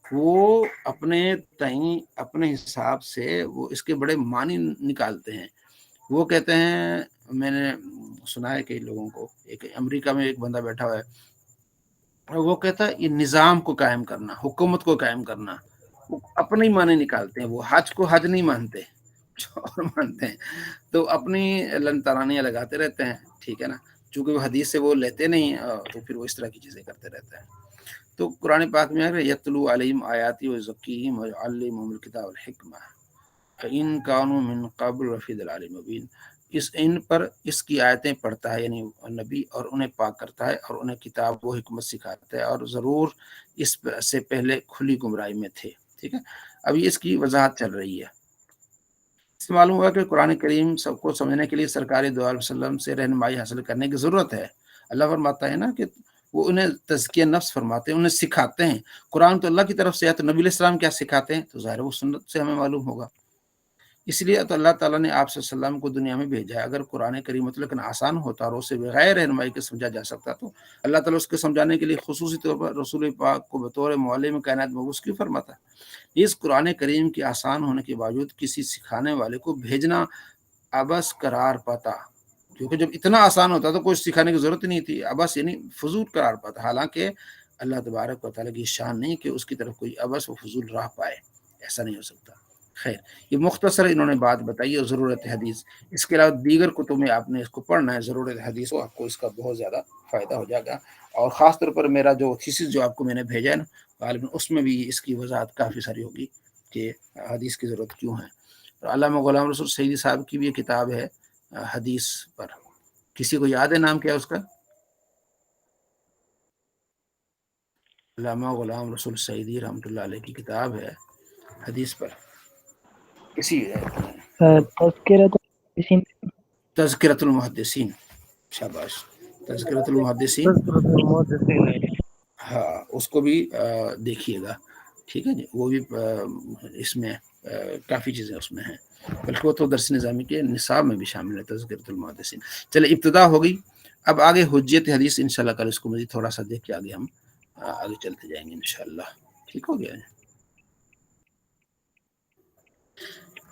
وہ اپنے حساب سے وہ اس کے بڑے معنی نکالتے ہیں. وہ کہتے ہیں، میں نے سنا ہے کئی لوگوں کو، ایک امریکہ میں ایک بندہ بیٹھا ہوا ہے، وہ کہتا ہے یہ نظام کو قائم کرنا، حکومت کو قائم کرنا. وہ اپنے ہی معنی نکالتے ہیں. وہ حج کو حج نہیں مانتے اور مانتے ہیں، تو اپنی لن ترانیاں لگاتے رہتے ہیں. ٹھیک ہے نا. چونکہ وہ حدیث سے وہ لیتے نہیں، تو پھر وہ اس طرح کی چیزیں کرتے رہتے ہیں. تو قرآن پاک میں ہے یتلو علیہم آیاتی ویزکیہم ویعلمہم الکتاب والحکمہ فإن كانوا من قبل لفی ضلال مبین. اس کی آیتیں پڑھتا ہے یعنی نبی، اور انہیں پاک کرتا ہے اور انہیں کتاب و حکمت سکھاتا ہے، اور ضرور اس سے پہلے کھلی گمراہی میں تھے. ٹھیک ہے. ابھی اس کی وضاحت چل رہی ہے. اس سے معلوم ہوا کہ قرآن کریم سب کو سمجھنے کے لیے سرکار دو علیہ وسلم سے رہنمائی حاصل کرنے کی ضرورت ہے. اللہ فرماتا ہے نا کہ وہ انہیں تزکیہ نفس فرماتے ہیں، انہیں سکھاتے ہیں. قرآن تو اللہ کی طرف سے ہے، تو نبی علیہ السلام کیا سکھاتے ہیں، تو ظاہر وہ سنت سے ہمیں معلوم ہوگا. اس لیے تو اللہ تعالیٰ نے آپ صلی اللہ علیہ وسلم کو دنیا میں بھیجا ہے. اگر قرآن کریم مطلق آسان ہوتا اور اسے بغیر رہنمائی کے سمجھا جا سکتا، تو اللہ تعالیٰ اس کے سمجھانے کے لیے خصوصی طور پر رسول پاک کو بطور معلم کائنات مبعوث کیوں فرماتا. اس قرآن کریم کے آسان ہونے کے باوجود کسی سکھانے والے کو بھیجنا عبث قرار پاتا، کیونکہ جب اتنا آسان ہوتا تو کوئی سکھانے کی ضرورت نہیں تھی. عبث یعنی فضول قرار پاتا. حالانکہ اللہ تبارک و تعالیٰ کی شان نہیں کہ اس کی طرف کوئی عبث و فضول راہ پائے، ایسا نہیں ہو سکتا. خیر، یہ مختصر انہوں نے بات بتائی ہے. ضرورت حدیث، اس کے علاوہ دیگر کتب میں آپ نے اس کو پڑھنا ہے. ضرورت حدیث کو آپ کو اس کا بہت زیادہ فائدہ ہو جائے گا. اور خاص طور پر میرا جو تھیسس جو آپ کو میں نے بھیجا ہے نا غالباً، اس میں بھی اس کی وضاحت کافی ساری ہوگی کہ حدیث کی ضرورت کیوں ہے. علامہ غلام رسول سعیدی صاحب کی بھی یہ کتاب ہے حدیث پر. کسی کو یاد ہے نام کیا اس کا؟ علامہ غلام رسول سعیدی رحمۃ اللہ علیہ کی کتاب ہے حدیث پر. کسی تذکرۃ المحدثین. شاباش، تذکرۃ المحدثین. ہاں، اس کو بھی دیکھیے گا. ٹھیک ہے جی. وہ بھی اس میں کافی چیزیں اس میں ہیں، بلکہ وہ تو درس نظامی کے نصاب میں بھی شامل ہے تذکرۃ المحدثین. چلے، ابتدا ہو گئی. اب آگے حجیت حدیث انشاءاللہ کل اس کو مزید تھوڑا سا دیکھ کے آگے ہم آگے چلتے جائیں گے انشاءاللہ. ٹھیک ہو گیا.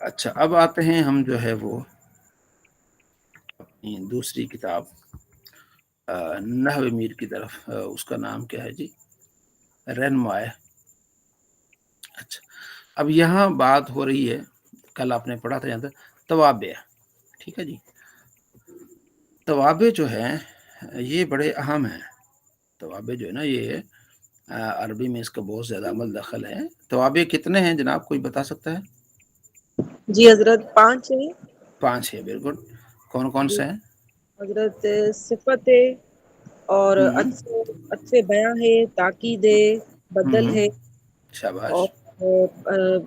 اچھا، اب آتے ہیں ہم جو ہے وہ اپنی دوسری کتاب نحو میر کی طرف. اس کا نام کیا ہے جی؟ رہنمائے. اچھا، اب یہاں بات ہو رہی ہے، کل آپ نے پڑھا تھا یہاں تک توابع. ٹھیک ہے جی. توابع جو ہے یہ بڑے اہم ہیں. توابع جو ہے نا، یہ عربی میں اس کا بہت زیادہ عمل دخل ہے. توابع کتنے ہیں جناب، کوئی بتا سکتا ہے؟ جی حضرت 5 ہیں. 5 ہے. بالکل. کون کون سے ہیں حضرت؟ صفت ہے، اور عطف بیاں ہے، تاکید ہے، بدل ہے، شاباش. اور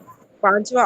5واں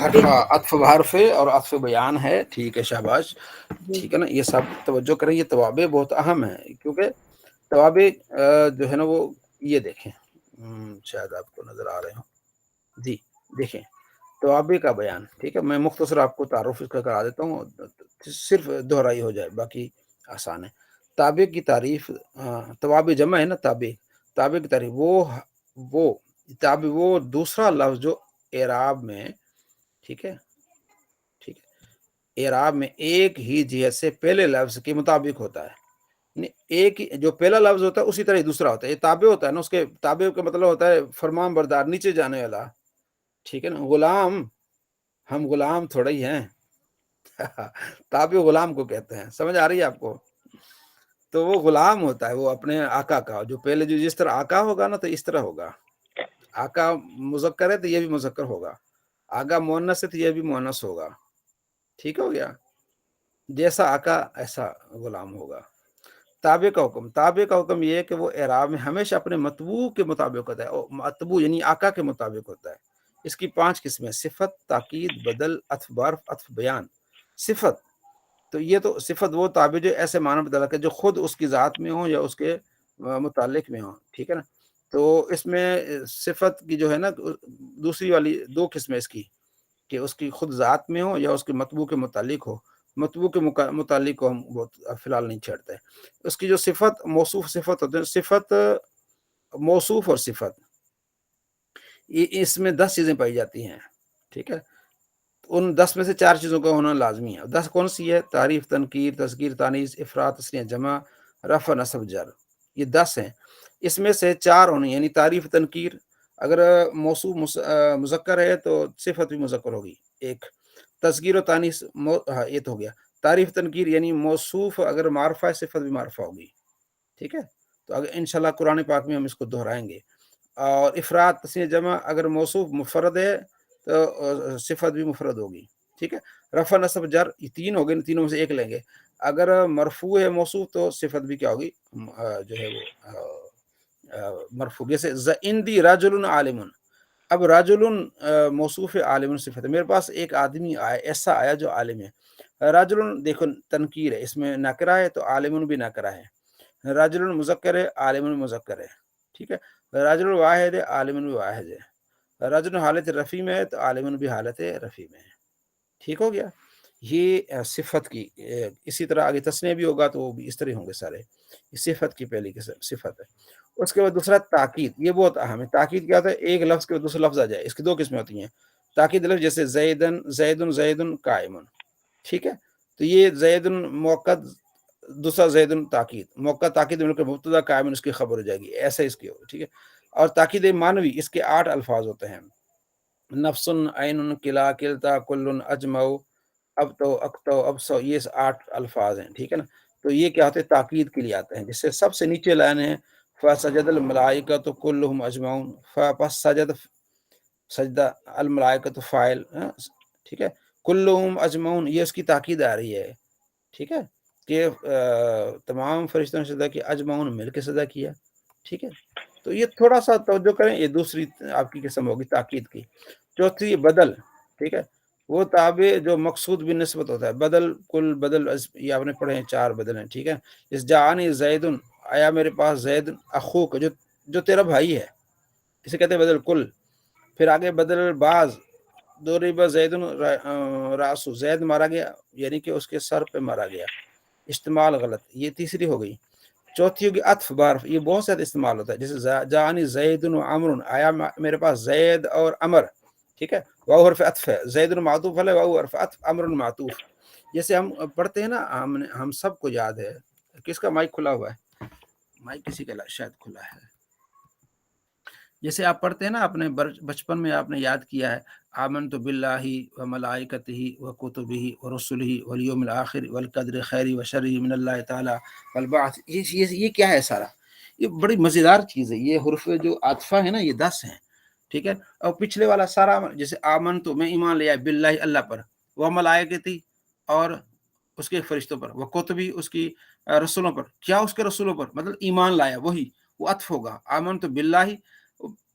حرف عطف بحرف اور عطف بیان ہے، ٹھیک ہے، شاباش، جی ٹھیک ہے نا، یہ سب توجہ کریں، یہ توابع بہت اہم ہیں، کیونکہ توابع جو ہے نا وہ یہ دیکھیں، شاید آپ کو نظر آ رہے ہوں، جی دیکھیں توابع کا بیان، ٹھیک ہے، میں مختصر آپ کو تعارف اس کا کرا دیتا ہوں، صرف دہرائی ہو جائے، باقی آسان ہے۔ تابع کی تعریف، توابع جمع ہے نا، تابع کی تعریف وہ تابع وہ دوسرا لفظ جو اعراب میں، ٹھیک ہے، ٹھیک ہے، اعراب میں ایک ہی جہت سے پہلے لفظ کے مطابق ہوتا ہے، یعنی ایک جو پہلا لفظ ہوتا ہے اسی طرح ہی دوسرا ہوتا ہے، یہ تابع ہوتا ہے نا، اس کے تابع کا مطلب ہوتا ہے فرمان بردار، نیچے جانے والا، ٹھیک ہے نا، غلام، ہم غلام تھوڑا ہی ہیں تابع غلام کو کہتے ہیں، سمجھ آ رہی ہے آپ کو؟ تو وہ غلام ہوتا ہے، وہ اپنے آقا کا، جو پہلے جو جس طرح آقا ہوگا نا تو اس طرح ہوگا، آقا مذکر ہے تو یہ بھی مذکر ہوگا، آقا مؤنث ہے تو یہ بھی مؤنث ہوگا، ٹھیک ہو گیا، جیسا آقا ایسا غلام ہوگا۔ تابع کا حکم یہ ہے کہ وہ اعراب میں ہمیشہ اپنے مطبوع کے مطابق ہوتا ہے، اور مطبوع یعنی آقا کے مطابق ہوتا ہے۔ اس کی 5 قسمیں: صفت، تاکید، بدل، عطف برف، عطف بیان۔ صفت، تو یہ تو صفت وہ تابع جو ایسے معنی بدل کہ جو خود اس کی ذات میں ہوں یا اس کے متعلق میں ہوں، ٹھیک ہے نا، تو اس میں صفت کی جو ہے نا دوسری والی 2 قسمیں اس کی، کہ اس کی خود ذات میں ہو یا اس کے مطبوع کے متعلق ہو۔ مطبوع کے متعلق کو ہم بہت فی الحال نہیں چھیڑتے۔ اس کی جو صفت، موصوف صفت ہوتے ہیں، صفت، موصوف اور صفت، اس میں 10 چیزیں پائی جاتی ہیں، ٹھیک ہے، ان 10 میں سے 4 چیزوں کا ہونا لازمی ہے۔ 10 کون سی ہے؟ تعریف، تنکیر، تذکیر، تانیث، افراد، تثنیہ، جمع، رفع، نصب، جر، یہ 10 ہیں۔ اس میں سے 4 ہونی، یعنی تعریف، تنکیر، اگر موصوف مذکر ہے تو صفت بھی مذکر ہوگی ایک۔ تذکیر و تانیث، ہاں یہ تو ہو گیا۔ تعریف، تنکیر یعنی موصوف اگر معرفہ ہے، صفت بھی معرفہ ہوگی، ٹھیک ہے، تو اگر انشاءاللہ قرآن پاک میں ہم اس کو دہرائیں گے۔ اور افراد، تثنیہ، جمع، اگر موصوف مفرد ہے تو صفت بھی مفرد ہوگی، ٹھیک ہے۔ رفع، نصب، جر، یہ 3 ہو گئے، تینوں میں سے ایک لیں گے۔ اگر مرفوع ہے موصوف تو صفت بھی کیا ہوگی، جو ہے وہ مرفوع، جیسے عندی رجل عالم، اب رجل موصوف عالم صفت ہے، میرے پاس ایک آدمی آیا، ایسا آیا جو عالم ہے۔ رجل دیکھو تنکیر ہے، اس میں نکرہ ہے تو عالم بھی نکرہ ہے۔ رجل مذکر ہے، عالم مذکر ہے، ٹھیک ہے۔ رجل واحد ہے، عالم بھی واحد ہے۔ رجل حالت رفیع میں ہے تو عالم بھی حالت رفیع میں ہے، ٹھیک ہو گیا۔ یہ صفت کی، اسی طرح آگے تسنیہ بھی ہوگا تو وہ بھی اس طرح ہوں گے سارے۔ یہ صفت کی پہلی قسم صفت ہے۔ اس کے بعد دوسرا تاکید، یہ بہت اہم ہے۔ تاکید کیا ہوتا ہے؟ ایک لفظ کے بعد دوسرا لفظ آ جائے، اس کی 2 قسمیں ہوتی ہیں۔ تاکید لفظ جیسے زیدن قائمن، ٹھیک ہے، تو یہ زیدن موقع، دوسرا زیدن تاکید، موقع تاکید مل کر مبتدا قائمن اس کی خبر ہو جائے گی، ایسا اس کی ہوگی، ٹھیک ہے۔ اور تاکید معنوی، اس کے 8 الفاظ ہوتے ہیں: نفس، عین، کلا، کلتا، کل، اجمع، اب تو، اکتو، ابسو، یہ 8 الفاظ ہیں، ٹھیک ہے نا۔ تو یہ کیا ہوتے ہیں؟ تاکید کے لیے آتے ہیں، جس سے سب سے نیچے لائن ہے فسجد الملائکۃ کلھم اجمعون، پس سجدہ الملائکۃ فاعل، ٹھیک ہے، کلھم اجمعون، یہ اس کی تاکید آ رہی ہے، ٹھیک ہے، کہ تمام فرشتوں نے سجدہ کیا، اجمعون مل کے سجدہ کیا، ٹھیک ہے۔ تو یہ تھوڑا سا توجہ کریں، یہ دوسری آپ کی قسم ہوگی تاکید کی۔ چوتھی بدل، ٹھیک ہے، وہ تابع جو مقصود بھی نسبت ہوتا ہے، بدل، کل، بدل، یہ آپ نے پڑھے ہیں، 4 بدل ہیں، ٹھیک ہے۔ اس جاءنی زید، آیا میرے پاس زید، اخوک جو تیرا بھائی ہے، اسے کہتے ہیں بدل کل۔ پھر آگے بدل بعض، ضرب زید راسو، زید مارا گیا یعنی کہ اس کے سر پہ مارا گیا، استعمال غلط، یہ تیسری ہو گئی۔ چوتھی ہوگی عطف برف، یہ بہت زیادہ استعمال ہوتا ہے، جیسے جاءنی زید و عمر، آیا میرے پاس زید اور عمر، ٹھیک ہے، واو حرف عطف ہے، زید معطوف ہے، واو حرف عطف، عمر معطوف۔ جیسے ہم پڑھتے ہیں نا، ہم سب کو یاد ہے، کس کا مائک کھلا ہوا ہے؟ مائک کسی کا شاید کھلا ہے۔ جیسے آپ پڑھتے ہیں نا، اپنے بچپن میں آپ نے یاد کیا ہے، آمنت باللہ و ملائکتہ و کتبہ و رسلہ والیوم الآخر والقدر خیر و شر من اللہ تعالی والبعث، یہ کیا ہے سارا؟ یہ بڑی مزیدار چیز ہے، یہ حروف جو عاطفہ ہے نا، یہ 10 ہیں، ٹھیک ہے۔ اور پچھلے والا سارا، جیسے آمنت، میں ایمان لیا باللہ، اللہ پر، و ملائکتہ، اور اس کے فرشتوں پر، وہ کتبی، اس کی رسولوں پر، کیا اس کے رسولوں پر، مطلب ایمان لایا، وہی وہ عطف ہوگا۔ آمنت باللہ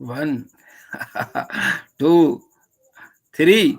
1 2 3,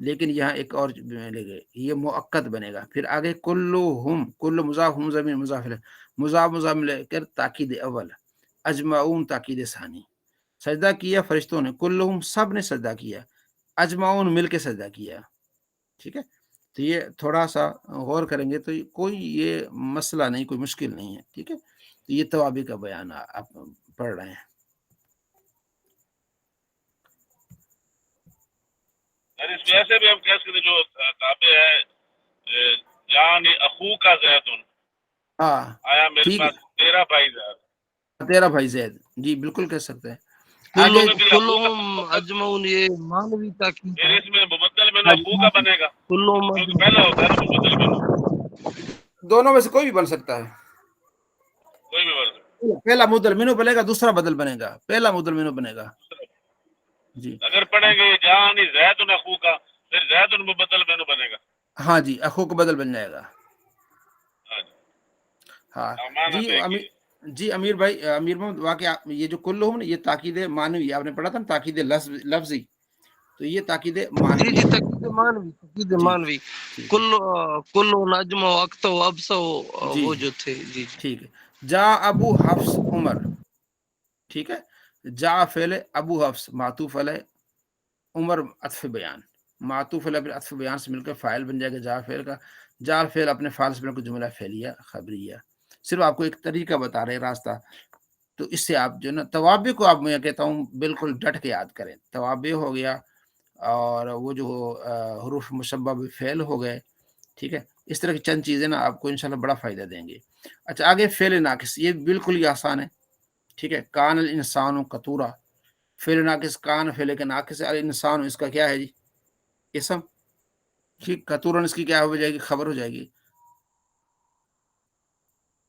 لیکن یہاں ایک اور ملے گا، یہ مؤکد بنے گا. پھر آگے کلہم، کل مضاف ہم زمین مضاف الیہ، مضاف مضاف ملے کر تاکید اول، اجمعون تاکید ثانی. سجدہ کیا فرشتوں نے، کلہم سب نے سجدہ کیا، اجمعون مل کے سجدہ کیا. ٹھیک ہے، تو یہ تھوڑا سا غور کریں گے تو کوئی یہ مسئلہ نہیں، کوئی مشکل نہیں ہے. ٹھیک ہے، تو یہ توابع کا بیان آپ پڑھ رہے ہیں. یعنی اس میں ایسے بھی ہم کہہ سکتے جو تابع ہے یعنی اخو کا زیدن، ہاں آیا میرے ٹھیک پاس تیرا بھائی زید، تیرا بھائی زید، جی بالکل کہہ سکتے ہیں. کلوں آگے میں بھی اخو کا کلهم اجمعون یہ مانوی تاکید پھر ہے. اس میں مبدل میں ہاں جی، اخو کا بنے گا کلهم کیونکہ اجمعون. پہلا ہوتا ہے نا مبدل میں دونوں میں سے کوئی بھی بن سکتا ہے. کوئی بھی ورد. پہلا مدل مینو بنے گا، دوسرا بدل بنے گا، پہلا مدل مینو بنے گا. جی اگر پڑھیں گے جانی زید اخو کا، پھر زید مبدل میں بنے گا. ہاں جی، اخو کو بدل بن جائے گا. ہاں جی، ہاں امانت جی ہے کہ جی امیر بھائی، امیر محمد، واقعہ یہ جو کلہم یہ تاکید معنوی آپ نے پڑھا تھا نا، تاکید لفظی، تو یہ تاکید جی معنوی جی ہے. تاکید جی مانوی. ٹھیک ہے. کل نجم و اکت و ابس جی وہ جو تھے. جی جی ٹھیک ہے. جا ابو حفص عمر. ٹھیک ہے، جا فعل ابو حفص معطوف علیہ، عمر عطف بیان، معطوف علیہ عطف بیان سے مل کر فاعل بن جائے گا جا فعل کا. جا فعل اپنے فعل سے مل کر جملہ فعلیہ خبریہ. صرف آپ کو ایک طریقہ بتا رہے راستہ، تو اس سے آپ جو نا توابع کو آپ میں کہتا ہوں بالکل ڈٹ کے یاد کریں. توابع ہو گیا، اور وہ جو حروف مشبہ فعل ہو گئے. ٹھیک ہے، اس طرح کی چند چیزیں نا آپ کو انشاءاللہ بڑا فائدہ دیں گے. اچھا آگے فعل ناقص، یہ بالکل ہی آسان ہے. ٹھیک ہے، کان الانسان قطورا، فعل ناقص کان فعل کے ناقص، الانسان اس کا کیا ہے جی، اسم. ٹھیک، قطورا اس کی کیا ہو جائے گی، خبر ہو جائے گی.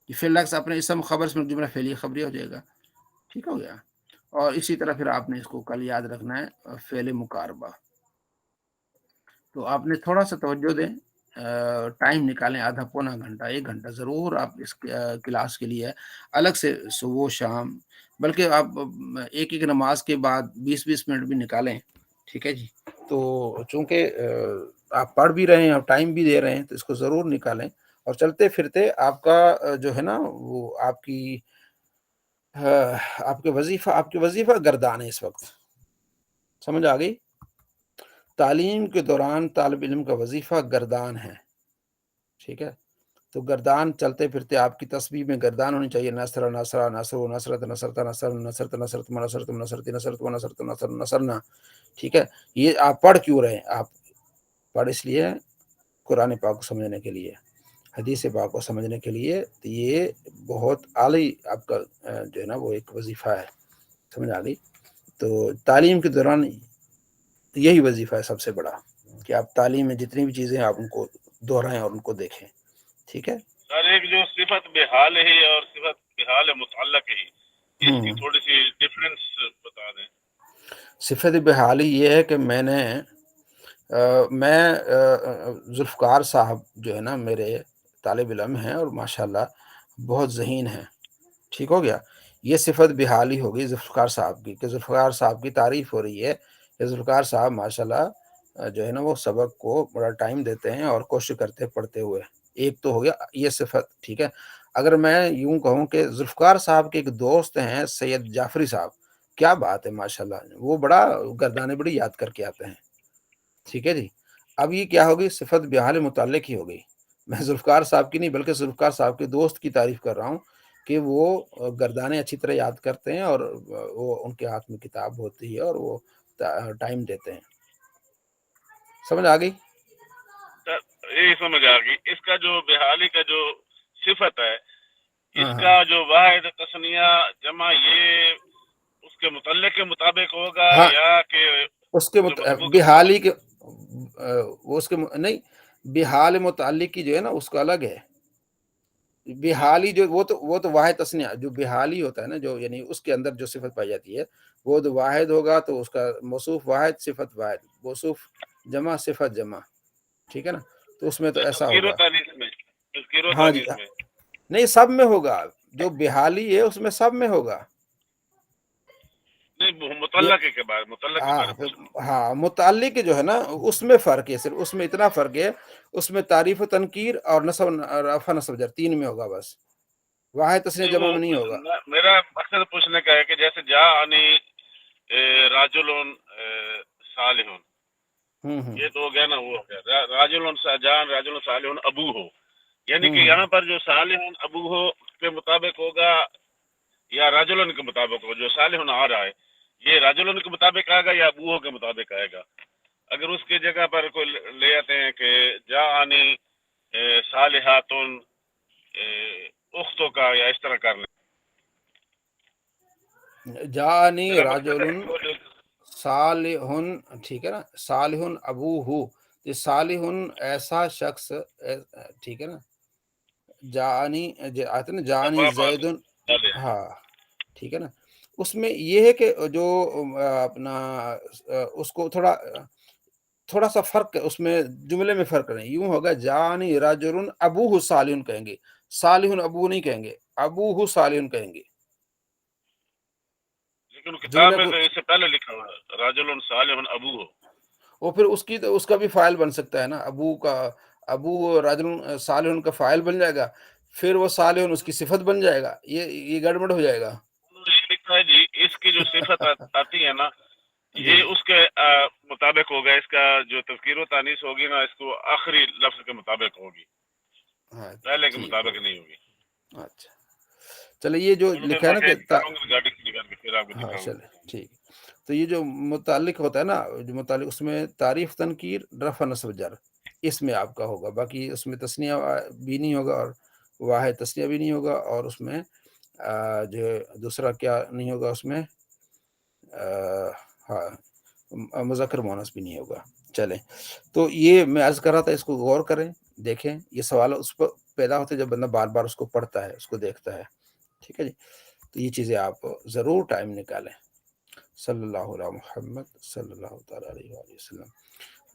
یہ فعل ناقص اپنے اسم خبر سے جملہ فعلیہ خبری ہو جائے گا. ٹھیک ہو گیا. اور اسی طرح پھر آپ نے اس کو کل یاد رکھنا ہے فعل مقاربہ. تو آپ نے تھوڑا سا توجہ دیں، ٹائم نکالیں، آدھا پونا گھنٹہ 1 گھنٹہ ضرور آپ اس کلاس کے لیے الگ سے صبح شام، بلکہ آپ ایک نماز کے بعد 20-20 منٹ بھی نکالیں. ٹھیک ہے جی. تو چونکہ آپ پڑھ بھی رہے ہیں، آپ ٹائم بھی دے رہے ہیں، تو اس کو ضرور نکالیں. اور چلتے پھرتے آپ کا جو ہے نا وہ آپ کے وظیفہ گردان ہے اس وقت. سمجھ آ گئی؟ تعلیم کے دوران طالب علم کا وظیفہ گردان ہے. ٹھیک ہے، تو گردان چلتے پھرتے آپ کی تسبیح میں گردان ہونی چاہیے. نصر نصر نصر نصرت نصرت نصر نصرت نصرت نصرت نصرت نصرت نصرت نصر نصرنا. ٹھیک ہے، یہ آپ پڑھ کیوں رہے ہیں؟ آپ پڑھ اس لیے قرآن پاک کو سمجھنے کے لیے، حدیث پاک کو سمجھنے کے لیے. تو یہ بہت اعلی آپ کا جو ہے نا وہ ایک وظیفہ ہے. سمجھ آ گئی؟ تو تعلیم کے دوران یہی وظیفہ ہے سب سے بڑا، کہ آپ تعلیم میں جتنی بھی چیزیں آپ ان کو دہرائیں اور ان کو دیکھیں. ٹھیک ہے. سر ایک جو صفت بحال ہے اور صفت بحال متعلق ہے، اس کی تھوڑی سی ڈفرینس بتا دیں. صفت بحالی یہ ہے کہ میں ذوالفقار صاحب جو ہے نا میرے طالب علم ہیں، اور ماشاءاللہ بہت ذہین ہیں. ٹھیک ہو گیا. یہ صفت بحالی ہوگی ذوالفقار صاحب کی، کہ ذوالفقار صاحب کی تعریف ہو رہی ہے کہ ذوالفقار صاحب ماشاءاللہ جو ہے نا وہ سبق کو بڑا ٹائم دیتے ہیں اور کوشش کرتے پڑھتے ہوئے. ایک تو ہو گیا یہ صفت. ٹھیک ہے، اگر میں یوں کہوں کہ ذوالفقار صاحب کے ایک دوست ہیں سید جعفری صاحب، کیا بات ہے ماشاءاللہ، وہ بڑا گردانے بڑی یاد کر کے آتے ہیں. ٹھیک ہے جی. اب یہ کیا ہوگی، صفت بحال متعلق ہی ہو گئی. میں ذوالفقار صاحب کی نہیں بلکہ ذوالفقار صاحب کے دوست کی تعریف کر رہا ہوں کہ وہ گردانے اچھی طرح یاد کرتے ہیں، اور وہ ان کے ہاتھ میں کتاب ہوتی ہے اور وہ ٹائم دیتے ہیں. سمجھ آ گئی؟ یہی سمجھ آ گئی. اس کا جو بحالی کا جو صفت ہے، اس کا جو واحد تثنیہ جمع یہ اس کے متعلق کے مطابق ہوگا، یا کہ اس کے بحالی کے وہ اس کے نہیں، بحال متعلق کی جو ہے نا اس کا الگ ہے. بحالی جو وہ تو واحد تثنیہ، جو بحالی ہوتا ہے نا، جو یعنی اس کے اندر جو صفت پائی جاتی ہے وہ تو واحد ہوگا، تو اس کا موصوف واحد صفت واحد، موصوف جمع صفت جمع. ٹھیک ہے نا، تو اس میں تو ایسا ہوگا. ہاں جی، نہیں سب میں ہوگا، جو بحالی ہے اس میں سب میں ہوگا. نہیں متعلق کے بارے میں ہاں متعلق جو ہے نا اس میں فرق ہے، صرف اس میں اتنا فرق ہے، اس میں تعریف و تنکیر اور نصب رفع نصب جر 3 میں ہوگا بس، واحد تسنیہ جمع میں نہیں ہوگا۔ میرا مقصد پوچھنے کا ہے کہ جیسے جاءنی راجل صالح، یہ تو ہو گیا نا، وہ ہو گیا راجل صالح ابو ہو، یعنی کہ یہاں پر جو صالح ابو ہو کے مطابق ہوگا یا راجلن کے مطابق ہو؟ جو صالح آ رہا ہے یہ راجلن کے مطابق آئے گا یا ابو ہو کے مطابق آئے گا؟ اگر اس کی جگہ پر کوئی لے آتے ہیں کہ جاءنی صالحات اختوں کا، یا اس طرح کر لیں جانی راجل صالح، ٹھیک ہے نا، صالح ابو ہو، یہ صالح ایسا شخص، ٹھیک ہے نا، جانی آتے نا جانی زید، ہاں ٹھیک ہے نا، اس میں یہ ہے کہ جو اپنا اس کو تھوڑا سا فرق ہے، اس میں جملے میں فرق نہیں، یوں ہوگا جانی رجل ابوہ صالح کہیں گے، صالح ابو نہیں کہیں گے، ابوہ صالح کہیں گے، لیکن کتاب جملے میں کو، تو اس سے پہلے لکھا ہوا ہے راجل صالح ابو ہو، وہ پھر اس کا بھی فاعل بن سکتا ہے نا، ابو رجل صالح کا فاعل بن جائے گا، پھر وہ صالح اس کی صفت بن جائے گا، یہ گڑبڑ ہو جائے گا۔ یہ لکھا ہے جی اس کی جو صفت آتی ہے نا جی یہ اس کے مطابق ہوگا، اس کا جو تذکیر و تانیث ہوگی نا اس کو آخری لفظ کے مطابق ہوگی، ہاں پہلے کے ٹھیک مطابق ہے، نہیں ہوگی۔ اچھا چلے، یہ جو چلو پھر لکھا ہے میں نا کہ کروں گا گاڑی کھڑی کر کے پھر آپ کو ہاں دکھاؤں گا۔ چلے ٹھیک، تو یہ جو متعلق ہوتا ہے نا، جو متعلق اس میں تعریف تنکیر رفع نصب جر اس میں آپ کا ہوگا، باقی اس میں تثنیہ بھی نہیں ہوگا اور واحد تثنیہ بھی نہیں ہوگا، اور اس میں جو دوسرا کیا نہیں ہوگا، اس میں ہاں مذکر مؤنث بھی نہیں ہوگا۔ چلیں، تو یہ میں عرض کر رہا تھا، اس کو غور کریں، دیکھیں، یہ سوال اس پر پیدا ہوتے جب بندہ بار بار اس کو پڑھتا ہے، اس کو دیکھتا ہے، ٹھیک ہے جی، تو یہ چیزیں آپ ضرور ٹائم نکالیں۔ صلی اللہ علیہ محمد صلی اللہ تعالی علیہ وآلہ وسلم۔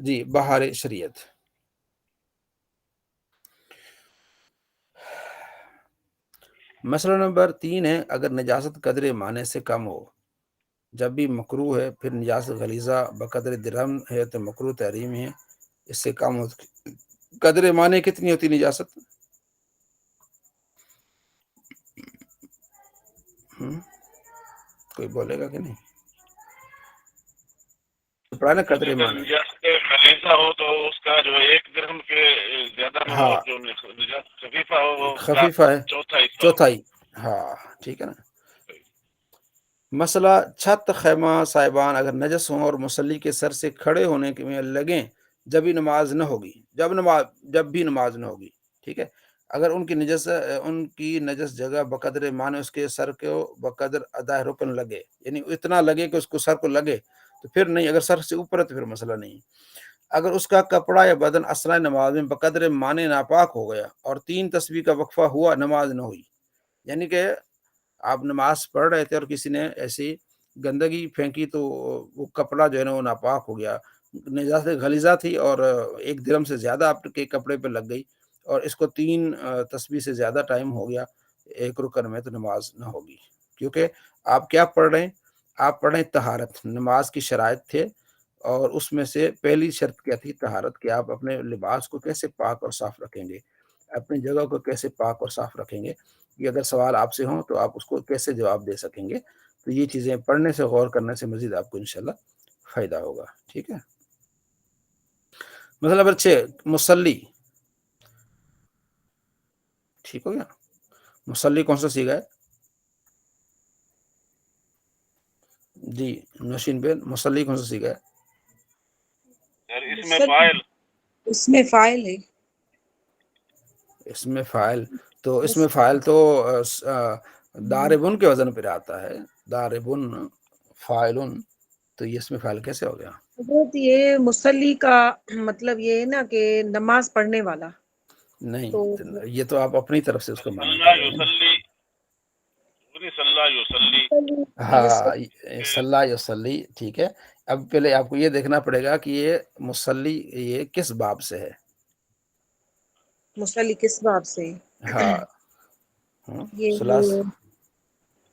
جی، بہار شریعت، مسئلہ نمبر 3 ہے، اگر نجاست قدر معنی سے کم ہو جب بھی مکروہ ہے، پھر نجاست غلیظہ بقدر درہم ہے تو مکروہ تحریم ہے، اس سے کم ہو قدر معنی کتنی ہوتی نجاست؟ کوئی بولے گا کہ نہیں؟ پڑھا نا قدر اگر معنی، نجاست خلیصہ ہو تو اس کا جو 1 درہم کے زیادہ نہ ہو، ہاں اور جو نجاست خفیفہ ہو وہ اس کا خفیفہ ہے چوتھا حصہ ہو۔ چوتھائی، ہاں ٹھیک ہے نا۔ مسئلہ چھت خیمہ صاحبان اگر نجس ہوں اور مصلی کے سر سے کھڑے ہونے میں لگیں جب بھی نماز نہ ہوگی، جب بھی نماز نہ ہوگی، ٹھیک ہے، اگر ان کی نجس جگہ بقدر معنی اس کے سر کو بقدر ادا رکن لگے، یعنی اتنا لگے کہ اس کو سر کو لگے تو پھر نہیں، اگر سر سے اوپر ہے تو پھر مسئلہ نہیں۔ اگر اس کا کپڑا یا بدن اثناء نماز میں بقدر معنی ناپاک ہو گیا اور 3 تسبیح کا وقفہ ہوا، نماز نہ ہوئی، یعنی کہ آپ نماز پڑھ رہے تھے اور کسی نے ایسی گندگی پھینکی تو وہ کپڑا جو ہے نا وہ ناپاک ہو گیا، نجاست غلیظہ تھی اور 1 درہم سے زیادہ آپ کے کپڑے پہ لگ گئی، اور اس کو 3 تسبیح سے زیادہ ٹائم ہو گیا 1 رکن میں، تو نماز نہ ہوگی، کیونکہ آپ کیا پڑھ رہے ہیں؟ آپ پڑھ رہے ہیں طہارت، نماز کی شرائط تھے، اور اس میں سے پہلی شرط کیا تھی؟ طہارت، کہ آپ اپنے لباس کو کیسے پاک اور صاف رکھیں گے، اپنی جگہ کو کیسے پاک اور صاف رکھیں گے، یہ اگر سوال آپ سے ہوں تو آپ اس کو کیسے جواب دے سکیں گے، تو یہ چیزیں پڑھنے سے، غور کرنے سے مزید آپ کو انشاءاللہ فائدہ ہوگا، ٹھیک ہے۔ مسئلہ نمبر 6 مصلی، ٹھیک ہو گیا، مصلی کون سا صیغہ ہے؟ جی نوشین بین، مصلی کون سا صیغہ ہے؟ اور اس میں فاعل، اس میں فاعل ہے، اس میں فاعل، تو اس میں فاعل تو داربن کے وزن پر آتا ہے، داربن فاعلن، تو یہ اس میں فاعل کیسے ہو گیا؟ حضرت یہ مصلی کا مطلب یہ ہے نا کہ نماز پڑھنے والا، نہیں، تو یہ تو آپ اپنی طرف سے اس کو معنی صلی کر رہے ہیں نا۔ یصلی، صلی اللہ یصلی، ہاں صلی یصلی، ٹھیک ہے، اب پہلے آپ کو یہ دیکھنا پڑے گا کہ یہ مصلی یہ کس باب سے ہے، مصلی کس باب سے؟ ہاں یہ ثلاث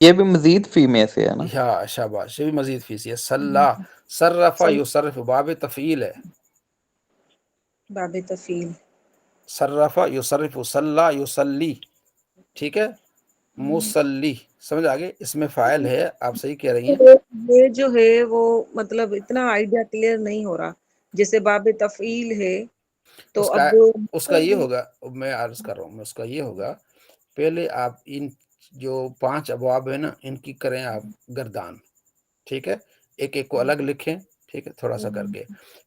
یہ بھی مزید فی میں سے ہے نا؟ یا شاباش، یہ بھی مزید فیسی ہے. صلاح، صرفا یصرف، باب تفعیل ہے. باب تفعیل. صرفا یصرف، صلی یصلی، ٹھیک ہے. مصلی، سمجھ آگے، اس میں فاعل ہے، آپ صحیح کہہ رہی ہیں. یہ جو ہے وہ مطلب اتنا آئیڈیا کلیئر نہیں ہو رہا. جیسے باب تفعیل ہے تو اس کا یہ ہوگا، میں عرض کر رہا ہوں، اس کا یہ ہوگا، پہلے آپ ان جو 5 ابواب ہیں نا، ان کی کریں آپ گردان، ٹھیک ہے. ایک ایک کو الگ لکھیں، ٹھیک ہے، تھوڑا سا کر کے.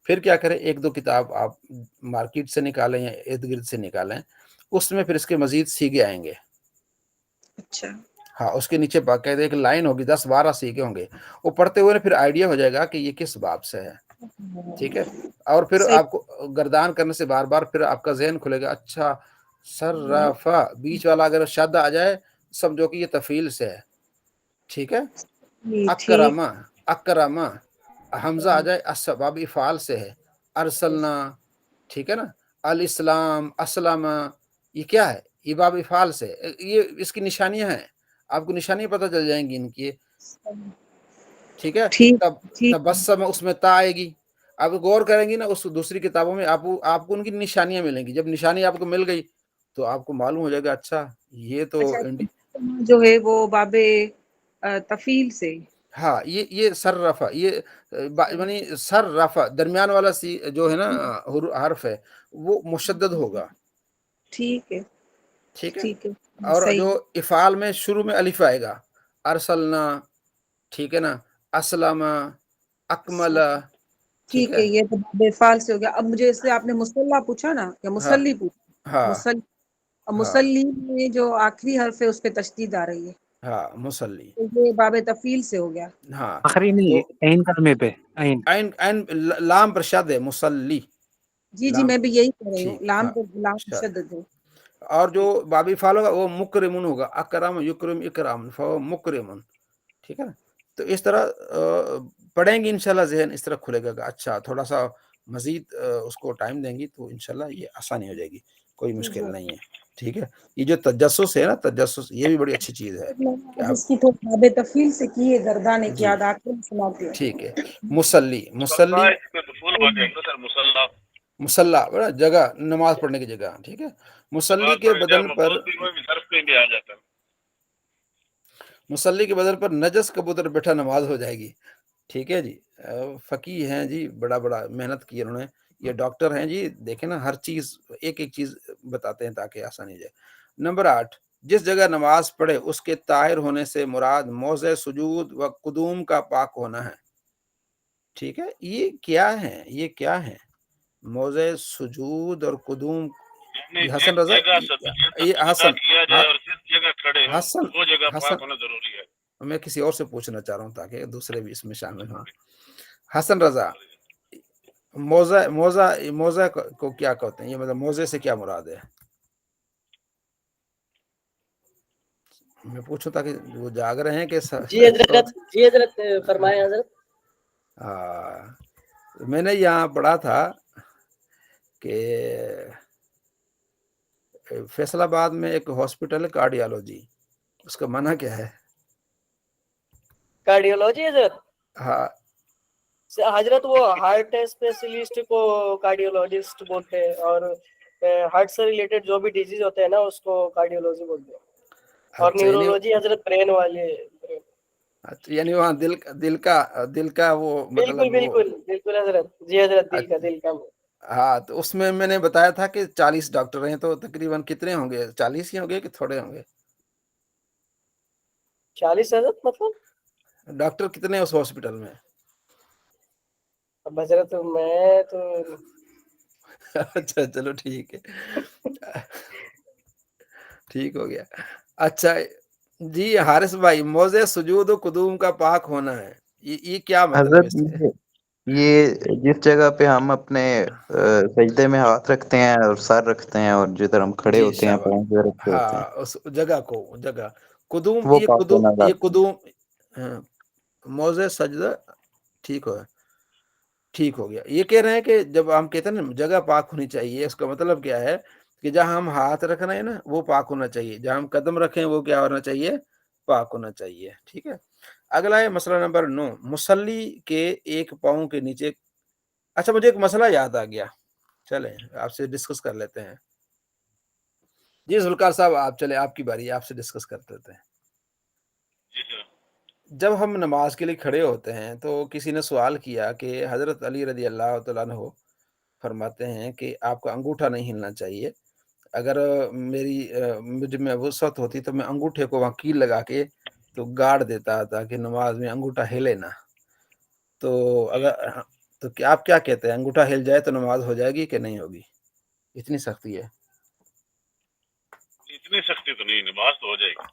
پھر کیا کریں، 1-2 کتاب آپ مارکیٹ سے نکالیں یا ارد گرد سے نکالیں، اس میں پھر اس کے مزید سیگے آئیں گے. اچھا. ہاں، اس کے نیچے باقاعدہ ایک لائن ہوگی، 10-12 سیگے ہوں گے. وہ پڑھتے ہوئے پھر آئیڈیا ہو جائے گا کہ یہ کس باب سے ہے، ٹھیک ہے. اور پھر صحیح. آپ کو گردان کرنے سے بار بار پھر آپ کا ذہن کھلے گا. اچھا، صرفا، بیچ والا اگر شد آ جائے سمجھو کہ یہ تفعیل سے ہے، ٹھیک ہے. ٹھیک. اکرما، اکرما، حمزہ آ جائے باب افعال سے ہے. ارسلنا، ٹھیک ہے نا. الاسلام، اسلم، یہ کیا ہے، یہ باب افعال سے. یہ اس کی نشانیاں ہیں، آپ کو نشانیاں پتہ چل جائیں گی ان کی، ٹھیک ہے. ٹھیک. ٹھیک. تبسم، اس میں تا آئے گی. آپ غور کریں گی نا اس دوسری کتابوں میں، آپ کو ان کی نشانیاں ملیں گی. جب نشانی آپ کو مل گئی تو آپ کو معلوم ہو جائے گا اچھا یہ تو اچھا جو ہے وہ باب تفعیل سے. ہاں، یہ صرفا، یہ یعنی صرفا درمیان والا جو ہے نا حرف ہے وہ مشدد ہوگا، ٹھیک ہے. ٹھیک ہے. ٹھیک ہے. اور صحیح. جو افعال میں شروع میں الف آئے گا، ارسلنا، ٹھیک ہے نا. اسلم، اکمل، ٹھیک ٹھیک ہے. ہے. یہ تو باب افعال سے ہو گیا. اب مجھے اس سے آپ نے مصلی پوچھا نا یا ہاں مصلی پوچھا. ہاں مصلی. اب ہاں مصلی میں جو آخری حرف ہے اس پہ تشدید آ رہی ہے، ہاں، مصلی، تو یہ باب تفعیل سے ہو گیا. ہاں. آخری تو نہیں، عین کلمے پہ عین. عین لام پر شد ہے، مصلی، جی لام، میں بھی یہی کہہ رہی ہوں. ٹھیک، لام ہاں، کو لام شد. مشدد ہے. اور جو بابی فعال ہوگا وہ مکرمن ہوگا، اکرم یکرم اکرام، فهو مکرمن، ٹھیک ہے نا. تو اس طرح پڑھیں گے انشاءاللہ، ذہن اس طرح کھلے گا کہ اچھا تھوڑا سا مزید اس کو ٹائم دیں گی تو انشاءاللہ یہ آسانی ہو جائے گی، کوئی مشکل نہیں ہے، ٹھیک ہے. یہ جو تجسس ہے نا، تجسس، یہ بھی بڑی اچھی چیز ہے کہ آپ، اس کی تو باب تفعیل سے کی ہے گردانے کی جی یاد آخر میں سناتی ہوں. ٹھیک ہے. مصلی، مصلی، اس پہ مفعول ہو جائے گا سر، مسلح. مصلی بڑا جگہ، نماز پڑھنے کی جگہ، ٹھیک ہے. مصلی نماز کے پڑھنے جا بدن پر، مفعول بھی کوئی بھی صرف کہیں بھی آ جاتا ہے. مصلی کے بدن پر نجس کبوتر بیٹھا نماز ہو جائے گی، ٹھیک ہے جی. فقی ہیں جی، بڑا محنت کی انہوں نے. یہ ڈاکٹر ہیں جی، دیکھیں نا ہر چیز ایک ایک چیز بتاتے ہیں تاکہ آسانی ہو جائے. نمبر 8، جس جگہ نماز پڑھے اس کے طاہر ہونے سے مراد موضع سجود و قدوم کا پاک ہونا ہے، ٹھیک ہے. یہ کیا ہے، یہ کیا ہے موضع سجود اور قدوم؟ یعنی یہ جس حسن رضا، جگہ سجدہ یہ سجدہ حسن، کیا جائے اور جس جگہ کھڑے ہوں حسن، وہ جگہ حسن، پاک ہونا ضروری ہے. میں کسی اور سے پوچھنا چاہ رہا ہوں تاکہ دوسرے بھی اس میں شامل ہوں. حسن رضا، موضع کو کیا کہتے ہیں؟ یہ مطلب موضع سے کیا مراد ہے؟ میں پوچھوں تاکہ وہ جاگ رہے ہیں کہ جی حضرت، جی حضرت فرمائیں حضرت. میں نے یہاں پڑھا تھا کہ فیصل آباد میں ایک ہاسپٹل ہے کارڈیالوجی، اس کا معنی کیا ہے؟ کارڈیولوجی حضرت. ہاں حضرت وہ ہارٹ اسپیشلسٹ کو کارڈیولوجسٹ بولتے ہیں، اور ہارٹ سے ریلیٹڈ جو بھی ڈیزیز ہوتے ہیں نا اس کو کارڈیولوجی بولتے ہیں. اور اچھا، نیورولوجی حضرت برین والے. یعنی وہاں دل کا وہ بالکل مطلب وہ، بالکل بالکل حضرت. جی حضرت، دل کا. ہاں. تو اس میں نے بتایا تھا کہ 40 ڈاکٹر ہیں، تو تقریباً کتنے ہوں گے؟ 40 ہی ہوں گے کہ تھوڑے ہوں گے؟ 40 حضرت. مطلب ڈاکٹر کتنے ہیں اس ہاسپٹل میں؟ اب حضرت میں تو اچھا چلو ٹھیک ہے، ٹھیک ہو گیا. اچھا جی حارث بھائی، موضع سجود و قدوم کا پاک ہونا ہے، یہ کیا مطلب ہے حضرت اس سے؟ یہ جس جگہ پہ ہم اپنے سجدے میں ہاتھ رکھتے ہیں اور سر رکھتے ہیں، اور جدھر ہم کھڑے جی ہوتے ہیں شاباش، پاؤں پہ رکھے ہوتے ہیں، ہاں اس جگہ کو، جگہ قدوم، وہ پاک ہونا یہ ذاتی ہے. قدوم، ہاں، موضع سجدہ، ٹھیک ہو گیا. یہ کہہ رہے ہیں کہ جب ہم کہتے ہیں نا جگہ پاک ہونی چاہیے، اس کا مطلب کیا ہے کہ جہاں ہم ہاتھ رکھ رہے ہیں نا وہ پاک ہونا چاہیے، جہاں ہم قدم رکھیں وہ کیا ہونا چاہیے؟ پاک ہونا چاہیے. ٹھیک ہے. اگلا ہے مسئلہ نمبر 9، مصلی کے ایک پاؤں کے نیچے. اچھا مجھے ایک مسئلہ یاد آ گیا، چلیں آپ سے ڈسکس کر لیتے ہیں. جی ذوالفقار صاحب آپ چلے، آپ کی باری، آپ سے ڈسکس کر لیتے ہیں. جی سر. جب ہم نماز کے لیے کھڑے ہوتے ہیں تو کسی نے سوال کیا کہ حضرت علی رضی اللہ تعالیٰ عنہ فرماتے ہیں کہ آپ کا انگوٹھا نہیں ہلنا چاہیے. اگر مجھ میں وسعت ہوتی تو میں انگوٹھے کو وہاں کیل لگا کے تو گاڑ دیتا تاکہ نماز میں انگوٹھا ہلے نہ. تو تو کیا آپ کیا کہتے ہیں، انگوٹھا ہل جائے تو نماز ہو جائے گی کہ نہیں ہوگی؟ اتنی سختی ہے. اتنی سختی تو نہیں، نماز تو ہو جائے گی.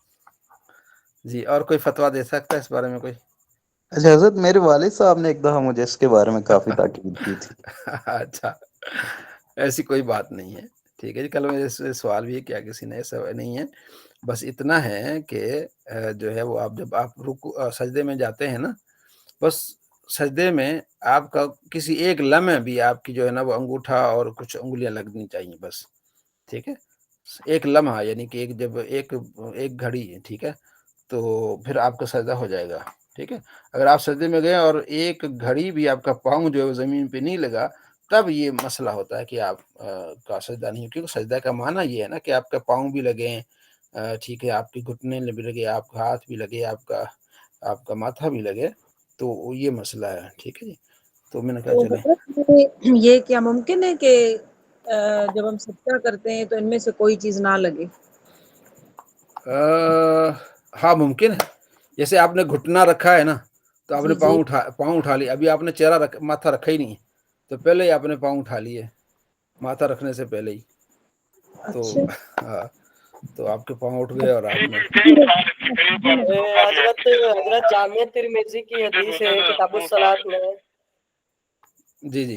جی اور کوئی فتویٰ دے سکتا ہے اس بارے میں کوئی؟ اچھا حضرت، میرے والد صاحب نے ایک دفعہ مجھے اس کے بارے میں کافی تاکید کی تھی. اچھا ایسی کوئی بات نہیں ہے. ٹھیک ہے جی. کل مجھے سے سوال بھی کیا کسی نے، ایسا نہیں ہے. بس اتنا ہے کہ جو ہے وہ آپ جب آپ سجدے میں جاتے ہیں نا، بس سجدے میں آپ کا کسی ایک لمحے بھی آپ کی جو ہے نا وہ انگوٹھا اور کچھ انگلیاں لگنی چاہیے بس. ٹھیک ہے. ایک لمحہ یعنی کہ جب ایک گھڑی، ٹھیک ہے، تو پھر آپ کا سجدہ ہو جائے گا. ٹھیک ہے. اگر آپ سجدے میں گئے اور ایک گھڑی بھی آپ کا پاؤں جو ہے زمین پہ نہیں لگا، تب یہ مسئلہ ہوتا ہے کہ آپ کا سجدہ نہیں. کیونکہ سجدہ کا معنی یہ ہے نا کہ آپ کا پاؤں بھی لگے، ٹھیک ہے، آپ کے گھٹنے بھی لگے، آپ کا ہاتھ بھی لگے، آپ کا ماتھا بھی لگے. تو یہ مسئلہ ہے. ٹھیک ہے جی. تو میں نے کہا تو چلے. حضرت یہ کیا ممکن ہے کہ جب ہم سجدہ کرتے ہیں تو ان میں سے کوئی چیز نہ لگے؟ ہاں ممکن ہے. جیسے آپ نے گھٹنا رکھا ہے نا، تو آپ نے جی جی. پاؤں اٹھا لیا. ابھی آپ نے ماتھا رکھا ہی نہیں ہے، تو پہلے ہی آپ نے پاؤں اٹھا لیے ماتھا رکھنے سے پہلے ہی. تو اچھا. ہاں، تو آپ کے پاؤں اٹھ گئے اور آپ نے حضرت جامع ترمذی کی حدیث ہے کتاب الصلاۃ میں. جی جی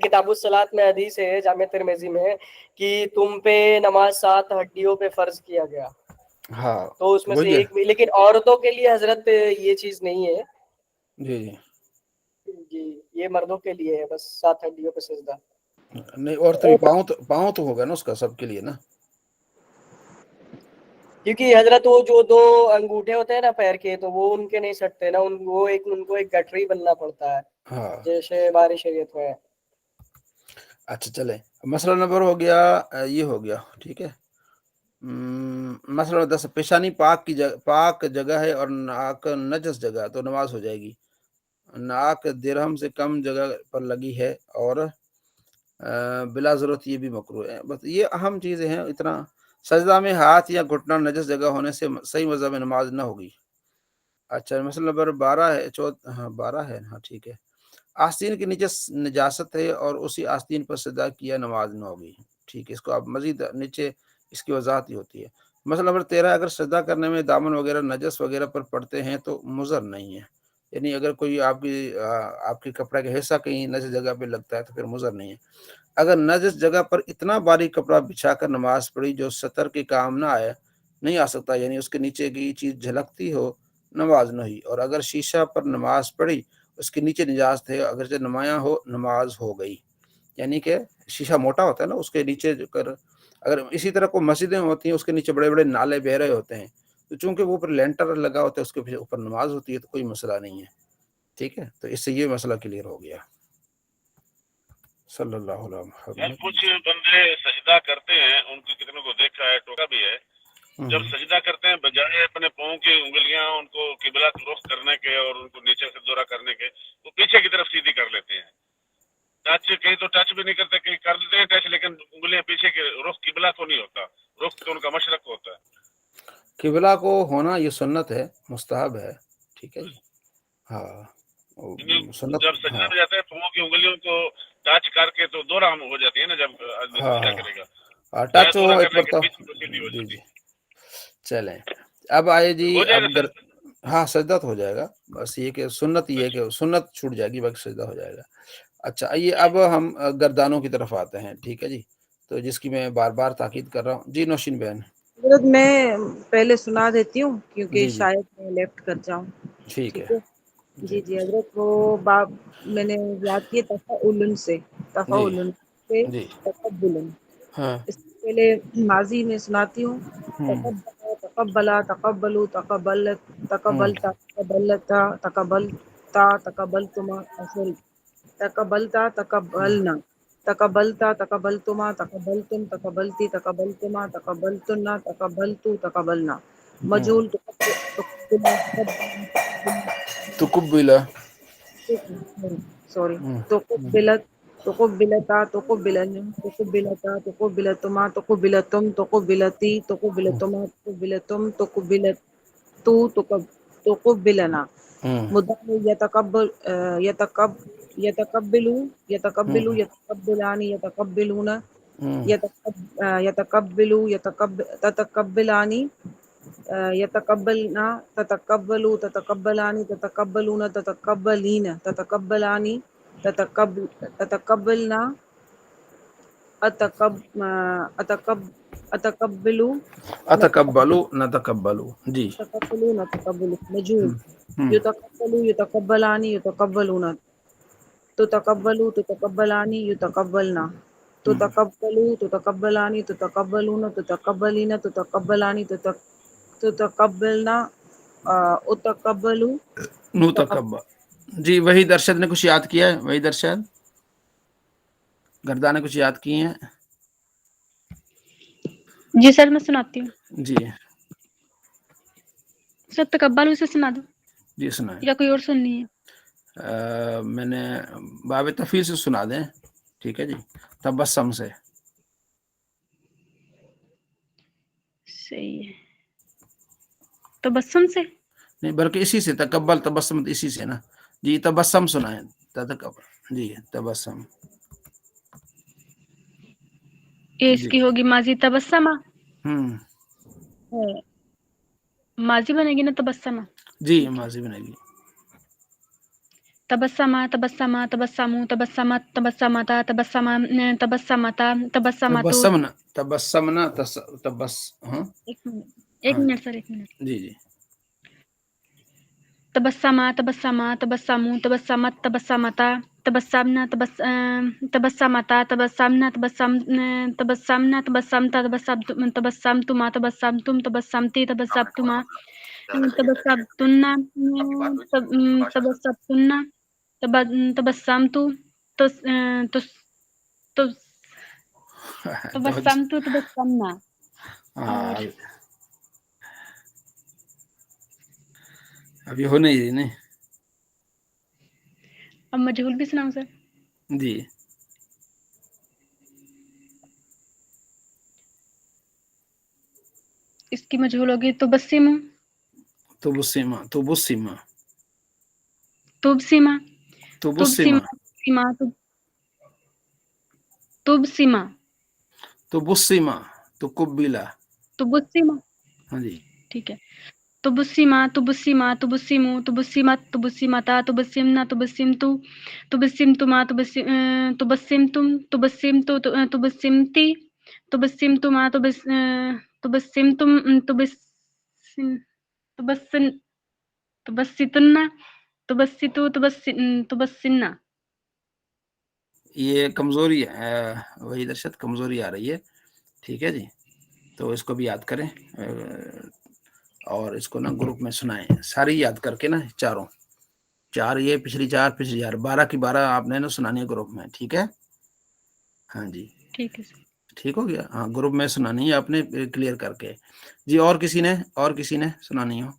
کتاب الصلاۃ میں حدیث ہے جامع ترمذی میں کہ تم پہ نماز 7 ہڈیوں پہ فرض کیا گیا. ہاں تو اس میں سے وہی ہے. ایک بھی، لیکن عورتوں کے لیے حضرت یہ چیز نہیں ہے. جی جی جی یہ مردوں کے لیے ہے بس 7 ہڈیوں پہ سجدہ. نہیں، اور تو پاؤں تو ہوگا نا اس کا سب کے لیے نا. کیونکہ حضرت وہ جو 2 انگوٹھے ہوتے ہیں نا پیر کے، تو وہ ان کے نہیں سٹتے نا، ان کو ایک گٹری بننا پڑتا ہے ہاں جیسے بارش شریعت میں. اچھا چلیں. مسئلہ نمبر ہو گیا، یہ ہو گیا. ٹھیک ہے. مسئلہ 10، پیشانی پاک جگہ ہے اور ناک نجس جگہ تو نماز ہو جائے گی. ناک درہم سے کم جگہ پر لگی ہے اور بلا ضرورت یہ بھی مکروہ ہے. بس یہ اہم چیزیں ہیں. اتنا سجدہ میں ہاتھ یا گھٹنا نجس جگہ ہونے سے صحیح مذہب میں نماز نہ ہوگی. اچھا مسئلہ نمبر 12 ہے. ہاں 12 ہے. ہاں ٹھیک ہے. آستین کے نیچے نجاست ہے اور اسی آستین پر سجدہ کیا نماز نہ ہوگی. ٹھیک ہے. اس کو آپ مزید نیچے اس کی وضاحت ہی ہوتی ہے. مسئلہ نمبر 13، اگر سجدہ کرنے میں دامن وغیرہ نجس وغیرہ پر پڑتے ہیں تو مضر نہیں ہے. یعنی اگر کوئی آپ کی کپڑے کا حصہ کہیں نجس جگہ پہ لگتا ہے تو پھر مضر نہیں ہے. اگر نجس جگہ پر اتنا باریک کپڑا بچھا کر نماز پڑھی جو سطر کے کام نہیں آ سکتا، یعنی اس کے نیچے کی چیز جھلکتی ہو، نماز نہ ہوئی. اور اگر شیشہ پر نماز پڑھی، اس کے نیچے نجاست ہے، اگرچہ نمایاں ہو، نماز ہو گئی. یعنی کہ شیشہ موٹا ہوتا ہے نا، اس کے نیچے اگر اسی طرح کو مسجدیں ہوتی ہیں اس کے نیچے بڑے بڑے نالے بہ رہے ہوتے ہیں، تو چونکہ وہ اوپر لینٹر لگا ہوتا ہے اس کے اوپر نماز ہوتی ہے تو کوئی مسئلہ نہیں ہے. ٹھیک ہے. تو اس سے یہ مسئلہ کلیئر ہو گیا. صلی اللہ علیہ محمد. کچھ بندے سجدہ کرتے ہیں، ان کو کتنے کو دیکھا ہے، ٹوکا بھی ہے. جب سجدہ کرتے ہیں بجائے اپنے پاؤں کی انگلیاں ان کو قبلہ کی رخ کرنے کے اور ان کو نیچے سے دورہ کرنے کے، وہ پیچھے کی طرف سیدھی کر لیتے ہیں. ٹچ کہیں تو ٹچ بھی نہیں کرتے، کہیں کر دیتے ہیں ٹچ، لیکن انگلیاں پیچھے کے رخ قبلہ کو نہیں ہوتا، رخ تو ان کا مشرق کو ہوتا ہے. قبلہ کو ہونا یہ سنت ہے، مستحب ہے. ٹھیک ہے جی. ہاں سنت. جب سجدہ ہاں میں جاتا ہے پاؤں کی انگلیوں کو ٹچ کر کے تو دورہ ہو جاتی ہے نا جب آدمی ہاں سجدہ کرے گا، ٹچ ہو دورہ ایک کرنے کے مرتبہ. پیچھے تو سیدھی ہو جی جاتی جی ہے. چلیں. اب آئے جی. ہو جائے اب گا سر. ہاں سجدہ تو ہو جائے گا. بس یہ کہ سنت یہ ہے کہ سنت چھوٹ جائے گی، باقی سجدہ ہو جائے گا. اچھا آئیے اب ہم گردانوں کی طرف آتے ہیں. ٹھیک ہے جی. تو جس کی میں بار بار تاکید کر رہا ہوں. جی نوشین بہن. حضرت میں پہلے سنا دیتی ہوں کیونکہ جی جی شاید میں لیفٹ کر جاؤں. ٹھیک ہے. جی جی حضرت وہ باب میں نے یاد کیے تفاعل سے جی جی تقبل. ہاں اس سے پہلے ماضی میں سناتی ہوں. تقبلا تقبلوا تقبلت تقبلتا تقبلتا تقبلتا تقبلتما سوری تقبلتا تقبلنا تقبلتا تقبلتما تقبلتم تقبلتی تقبلتما تقبلتنا تقبلتو تقبلنا مجهول تقبل سوری تقبلت تقبلتا تقبلنا تقبلتا تقبلتما تقبلتم تقبلتی تقبلتما تقبلتم تقبلتو تقبلنا مضارع يتقبل يتقبلوا يتقبلوا يتقبلان يتقبلون يتقبلوا تتقبلان يتقبلنا تتقبلوا تتقبلان تتقبلون تتقبلين تتقبلان تتقبلنا أتقبلوا نتقبلوا جی تقبلوا نتقبلوا مجهول يتقبلوا يتقبلان يتقبلون تتقبلوا تتقبلان يتقبلنا تتقبلوا تتقبلان تتقبلون تتقبلين تتقبلان تتقبلنا اتقبلوا نتقبل جی. وہی درشد نے کچھ یاد کیا ہے؟ وہی درشد گردہ نے کچھ یاد کیے ہیں؟ جی سر میں سناتی ہوں. جی سر تقبل اسے سنا دو جی سنائیں. یا کوئی اور سننی ہے؟ میں نے باب تفیل سے سنا دیں. ٹھیک ہے جی. تبسم سے. صحیح ہے. تبسم سے نہیں بلکہ اسی سے تقبل تبسم اسی سے نا جی. تبسم سنائیں. تقبل جی تبسم. یہ اس کی ہوگی ماضی تبسمہ. ماضی بنے گی نا تبسمہ. جی ماضی بنے گی. تبسمہ تبسمہ تبسمو تبسمت تبسمتا تبسمہ تبسمتا تبسمتو. تبسمنا تبسمنا تبس ہاں ایک منٹ سر ایک منٹ. جی جی. تبسمہ تبسمہ تبسمو تبسمت تبسمتا تبسمنا تبسمتا تبسمنا تبسمنا تبسمتا تبسمتما تبسمتم تبسمتی تبسمتما تبسمتنا تبسمتنا تبسمتو تبسمتو تبسمنا. ابھی ہو نہیں رہی نہیں. اب مجہول بھی سناؤں سر؟ جی اس کی مجہول ہوگی تبسم تبسمہ تبسمہ تبسمہ تبسمہ تبسمہ تبسمہ تقبلہ. تبسمہ ہاں جی ٹھیک ہے. تبسمہ تبسمہ تبسمو تبسمت تبسمتا تبسمنا تبسمتو تبسمتما تبسمتم تبسمتو تبسمتی تبسمتما تبسمتم تبسطنا تبسطو تبسنا. یہ کمزوری ہے وہی درشد کمزوری آ رہی ہے. ٹھیک ہے جی. تو اس کو بھی یاد کریں اور اس کو نا گروپ میں سنائیں ساری یاد کر کے نا چاروں چار یہ پچھلی چار 12 کی 12 آپ نے نا سنانی ہے گروپ میں. ٹھیک ہے. ہاں جی ٹھیک ہے سر. ٹھیک ہو گیا. ہاں گروپ میں سنانی ہے آپ نے کلیئر کر کے. جی اور کسی نے سنانی ہو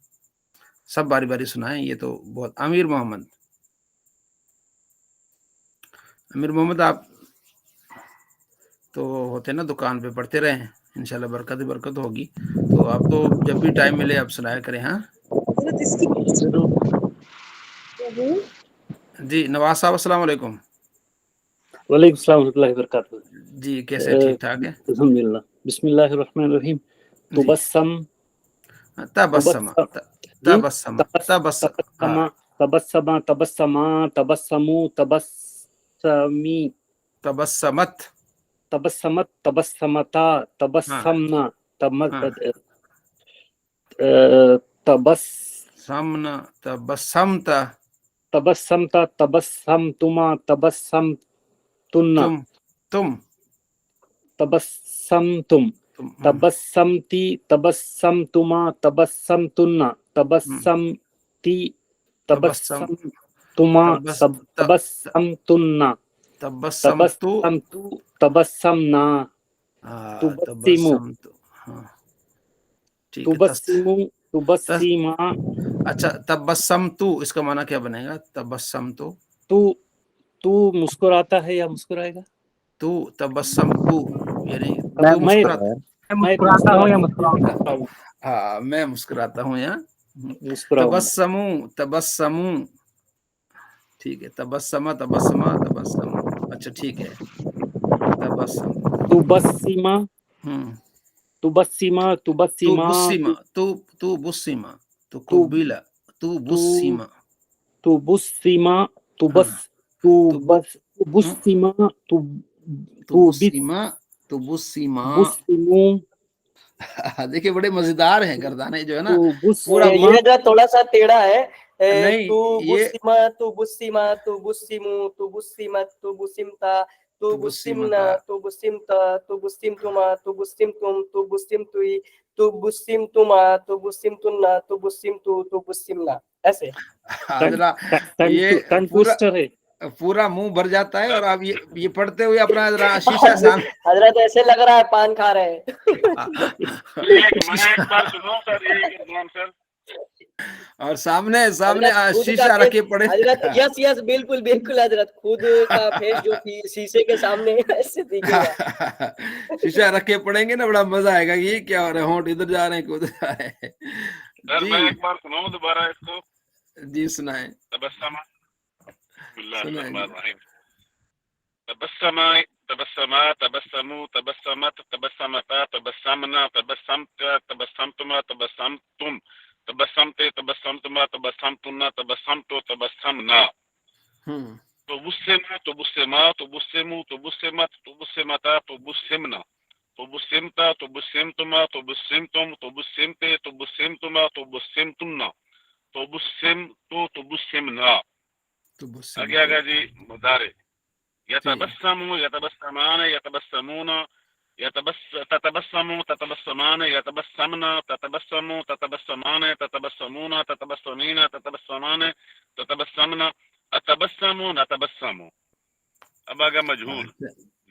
سب باری باری سنائیں. یہ تو بہت امیر محمد آپ تو ہوتے نا دکان پہ پڑھتے رہے انشاءاللہ برکت ہی برکت ہوگی. تو آپ تو جب بھی ٹائم ملے آپ سنایا کریں. ہاں جی نواز صاحب السلام علیکم. وعلیکم السلام ورحمۃ اللہ وبرکاتہ. جی کیسے ٹھیک ٹھاک ہے؟ الحمدللہ. بسم اللہ الرحمن الرحیم. تبسم تبسم تبسم تبسم تبسم تبسما تبسمو تبسمی تبسمت تبسمت تبسمتا تبسمنا تبسمنا تبسمتا تبسمتا تبسمتما تبسمتنا تم تبسمتم تبسمتی تبسمتما تبسمتن تبسمتی تبسمتما تبسمتن تبسمتو تبسمتو تبسمنا تبسمو تبسمتو. ہاں ٹھیک ہے. تبسمو تبسما. اچھا تبسمتو اس کا معنی کیا بنے گا؟ تبسمتو تو مسکراتا ہے یا مسکرائے گا؟ تو تبسمتو یعنی میں تو مسکراتا. مسکراتا ہوں یا مسکراؤں گا؟ ہاں میں مسکراتا ہوں یا مسکراؤں گا. تبسمو تبسمو. ٹھیک ہے. تبسمہ تبسمہ تبسمو. اچھا ٹھیک ہے. تبسم تبسما تبسما تو تبسما بسیما تو بسیما تو قبیلہ تو بسیما تبسما تبس تبسما بسیما تو بسیما. تبسمو. دیکھیں بڑے مزیدار ہیں گردانے جو ہے نا پورا یہ جو تھوڑا سا ٹیڑھا ہے. نہیں تو یہ بسما تو بسیما تو بسیمو تو بسیمت تو بسیمتا تو بسیمنا تو بسیمتا تو بسیمتما تو بسیمتم تو بسیمتوی تو بسیمتما تو بسیمتنا تو بسیمتو تو بسیمنا. ایسے یہ ٹوسٹر ہے. پورا منہ بھر جاتا ہے. اور آپ یہ پڑھتے ہوئے اپنا ذرا شیشہ سامنے. حضرت ایسے لگ رہا ہے پان کھا رہے ہیں. ایک بار سنو سر سر اور سامنے خود شیشہ کا رکھے پڑے. حضرت یس بالکل بالکل حضرت خود کا فیس جو شیشے کے سامنے ایسے دیکھے گا. شیشہ رکھے پڑیں گے نا بڑا مزہ آئے گا. یہ کیا ہو رہا ہے؟ ہونٹ ادھر جا رہے ہیں کہ ادھر جا رہے ہیں. سر میں ایک بار سناؤں دوبارہ اس کو. جی سنائیں. تبسمہ بسم اللہ سنائیں. الرحمن الرحیم. تبسمہ تبسما تبسمو تبسمت تبسمتا تبسمنا تبسمت تبسمتما تبسمتم تبسمتے تبسمتما تبسمتنا تبسمتو تبسمنا. تبسما تبسما تبسمو تبسمت تبسمتا تبسمنا تبسمتا تبسمتما تبسمتم تبسمتے تبسمتما تبسمتنا تبسمتو تبسمنا. آگے آگے جی مدارے. یتبسمو یتبسمان یتبسمون تتبسمو تتبسمان یتبسمنا تتبسمو تتبسمان تتبسمون تتبسمین تتبسمان تتبسمنا اتبسمو نتبسمو. اب آگے مجہول.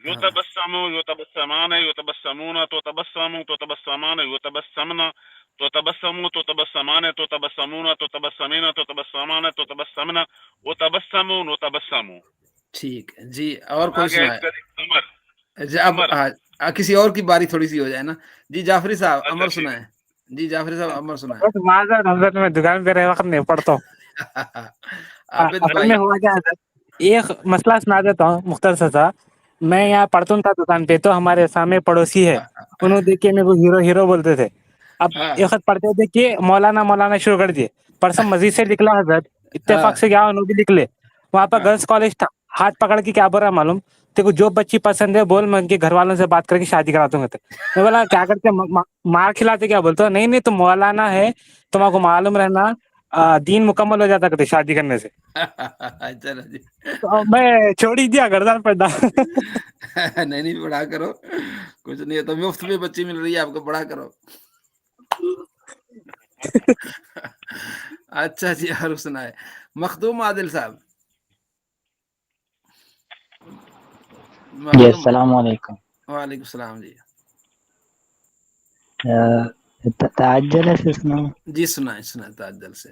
یتبسمو یتبسمان یتبسمون تتبسمو تتبسمان یتبسمنا تتبسمو تتبسمان تتبسمون تتبسمین تتبسمان تتبسمنا وتبسمو نتبسمو. ٹھیک ہے جی. اور کوئی سنائے جی؟ اب کسی اور کی باری تھوڑی سی ہو جائے نا. جی جعفری صاحب امر سنائیں. جی جعفری صاحب امر سنائیں. میں دکان پہ رہے وقت نہیں پڑھتا ہوں. اصل میں ہوا کیا ہے، ایک مسئلہ سنا دیتا ہوں مختصر سا. میں یہاں پڑھتا ہوں تھا دکان پہ، تو ہمارے سامنے پڑوسی ہے، انہوں دیکھ کے میرے کو ہیرو ہیرو بولتے تھے. اب ایک وقت پڑھتے تھے کہ مولانا شروع کر دیے. پرسوں مسجد سے نکلا حضرت، اتفاق سے گیا انہوں بھی نکلے. وہاں پر گرلس کالج تھا. ہاتھ پکڑ کے کیا بول رہا معلوم، تیرے کو جو بچی پسند ہے بول، میں ان کے گھر والوں سے بات کر کے شادی کرا دوں گا. میں بولا کیا کرتے، مار کھلاتے کیا؟ بولتے نہیں نہیں، تو مولانا ہے، تمہیں کو معلوم رہنا دین مکمل ہو جاتا کرتے شادی کرنے سے. چلو جی میں چھوڑی دیا گردان پڑھا. نہیں پڑھا کرو، کچھ نہیں ہوتا. مفت میں بچی مل رہی ہے آپ کو، پڑھا کرو. اچھا جی. اور سنائے مخدوم عادل صاحب. جی السلام علیکم. وعلیکم السلام جی. تعجل سے سنا. جی سنائیں تعجل سے.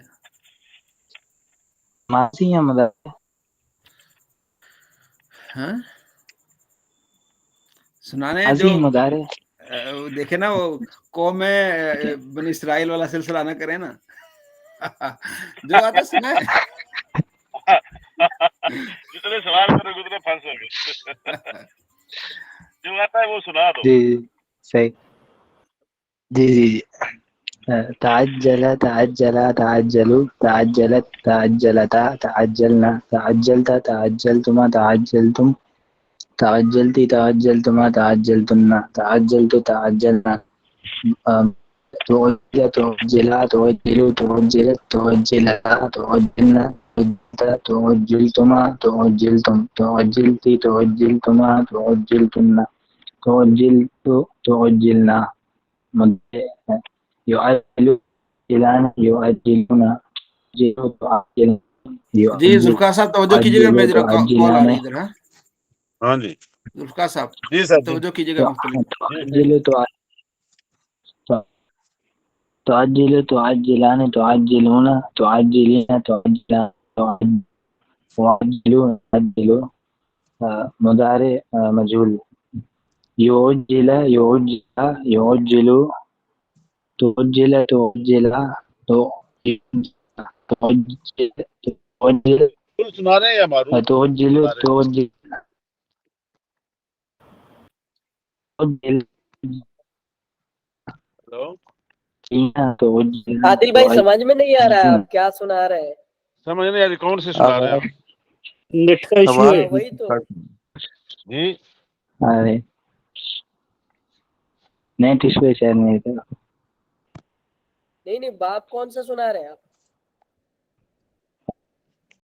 ماضی یا مضارع؟ ہاں سنانے ماضی جو یا مضارع؟ دیکھے نا وہ قوم بنی اسرائیل والا سلسلہ نہ کرے نا. جو آتا سنائے. جتنے سوال کرو اتنے پھنسو گے. جو آتا ہے وہ سنا دو. جی صحیح. جی تعجل تعجلا تعجلوا تعجلت تعجلتا تعجلنا تعجلت تعجلتما تعجلتم تعجلتی تعجلتما تعجلتن تعجلت تعجلنا توجل توجلا توجلوا توجلت توجلا توجلنا توجلتما توجلتم توجلتی توجلتما توجلتن تعجلنا مضارع ہے، يعجلان يعجلون تعجلون جی ذوالفقار صاحب توجہ کیجیے گا، میں ذرا کال آ تعجلان رہی ہے ادھر. ہاں ہاں جی ذوالفقار صاحب جی سر جی توجہ کیجیے گا مختلف. تعجل تعجلان تعجلون تعجلين تعجلان وعجلون عجلوا مضارع مجهول. يعجل يعجل يعجل تعجل تعجل تعجل کل سنا رہے ہیں یا معروف تعجل سنا رہے ہیں؟ تعجل تعجل عادل بھائی سمجھ میں نہیں آ رہا ہے آپ کیا سنا رہے ہیں. سمجھ نہیں آ رہی کون سے سنا رہے ہیں آپ؟ نیٹ کا ایشو ہے. وہی تو جی ارے نیٹ ایشو ہے شاید میرے کا. نہیں باب کون سا سنا رہے ہیں آپ؟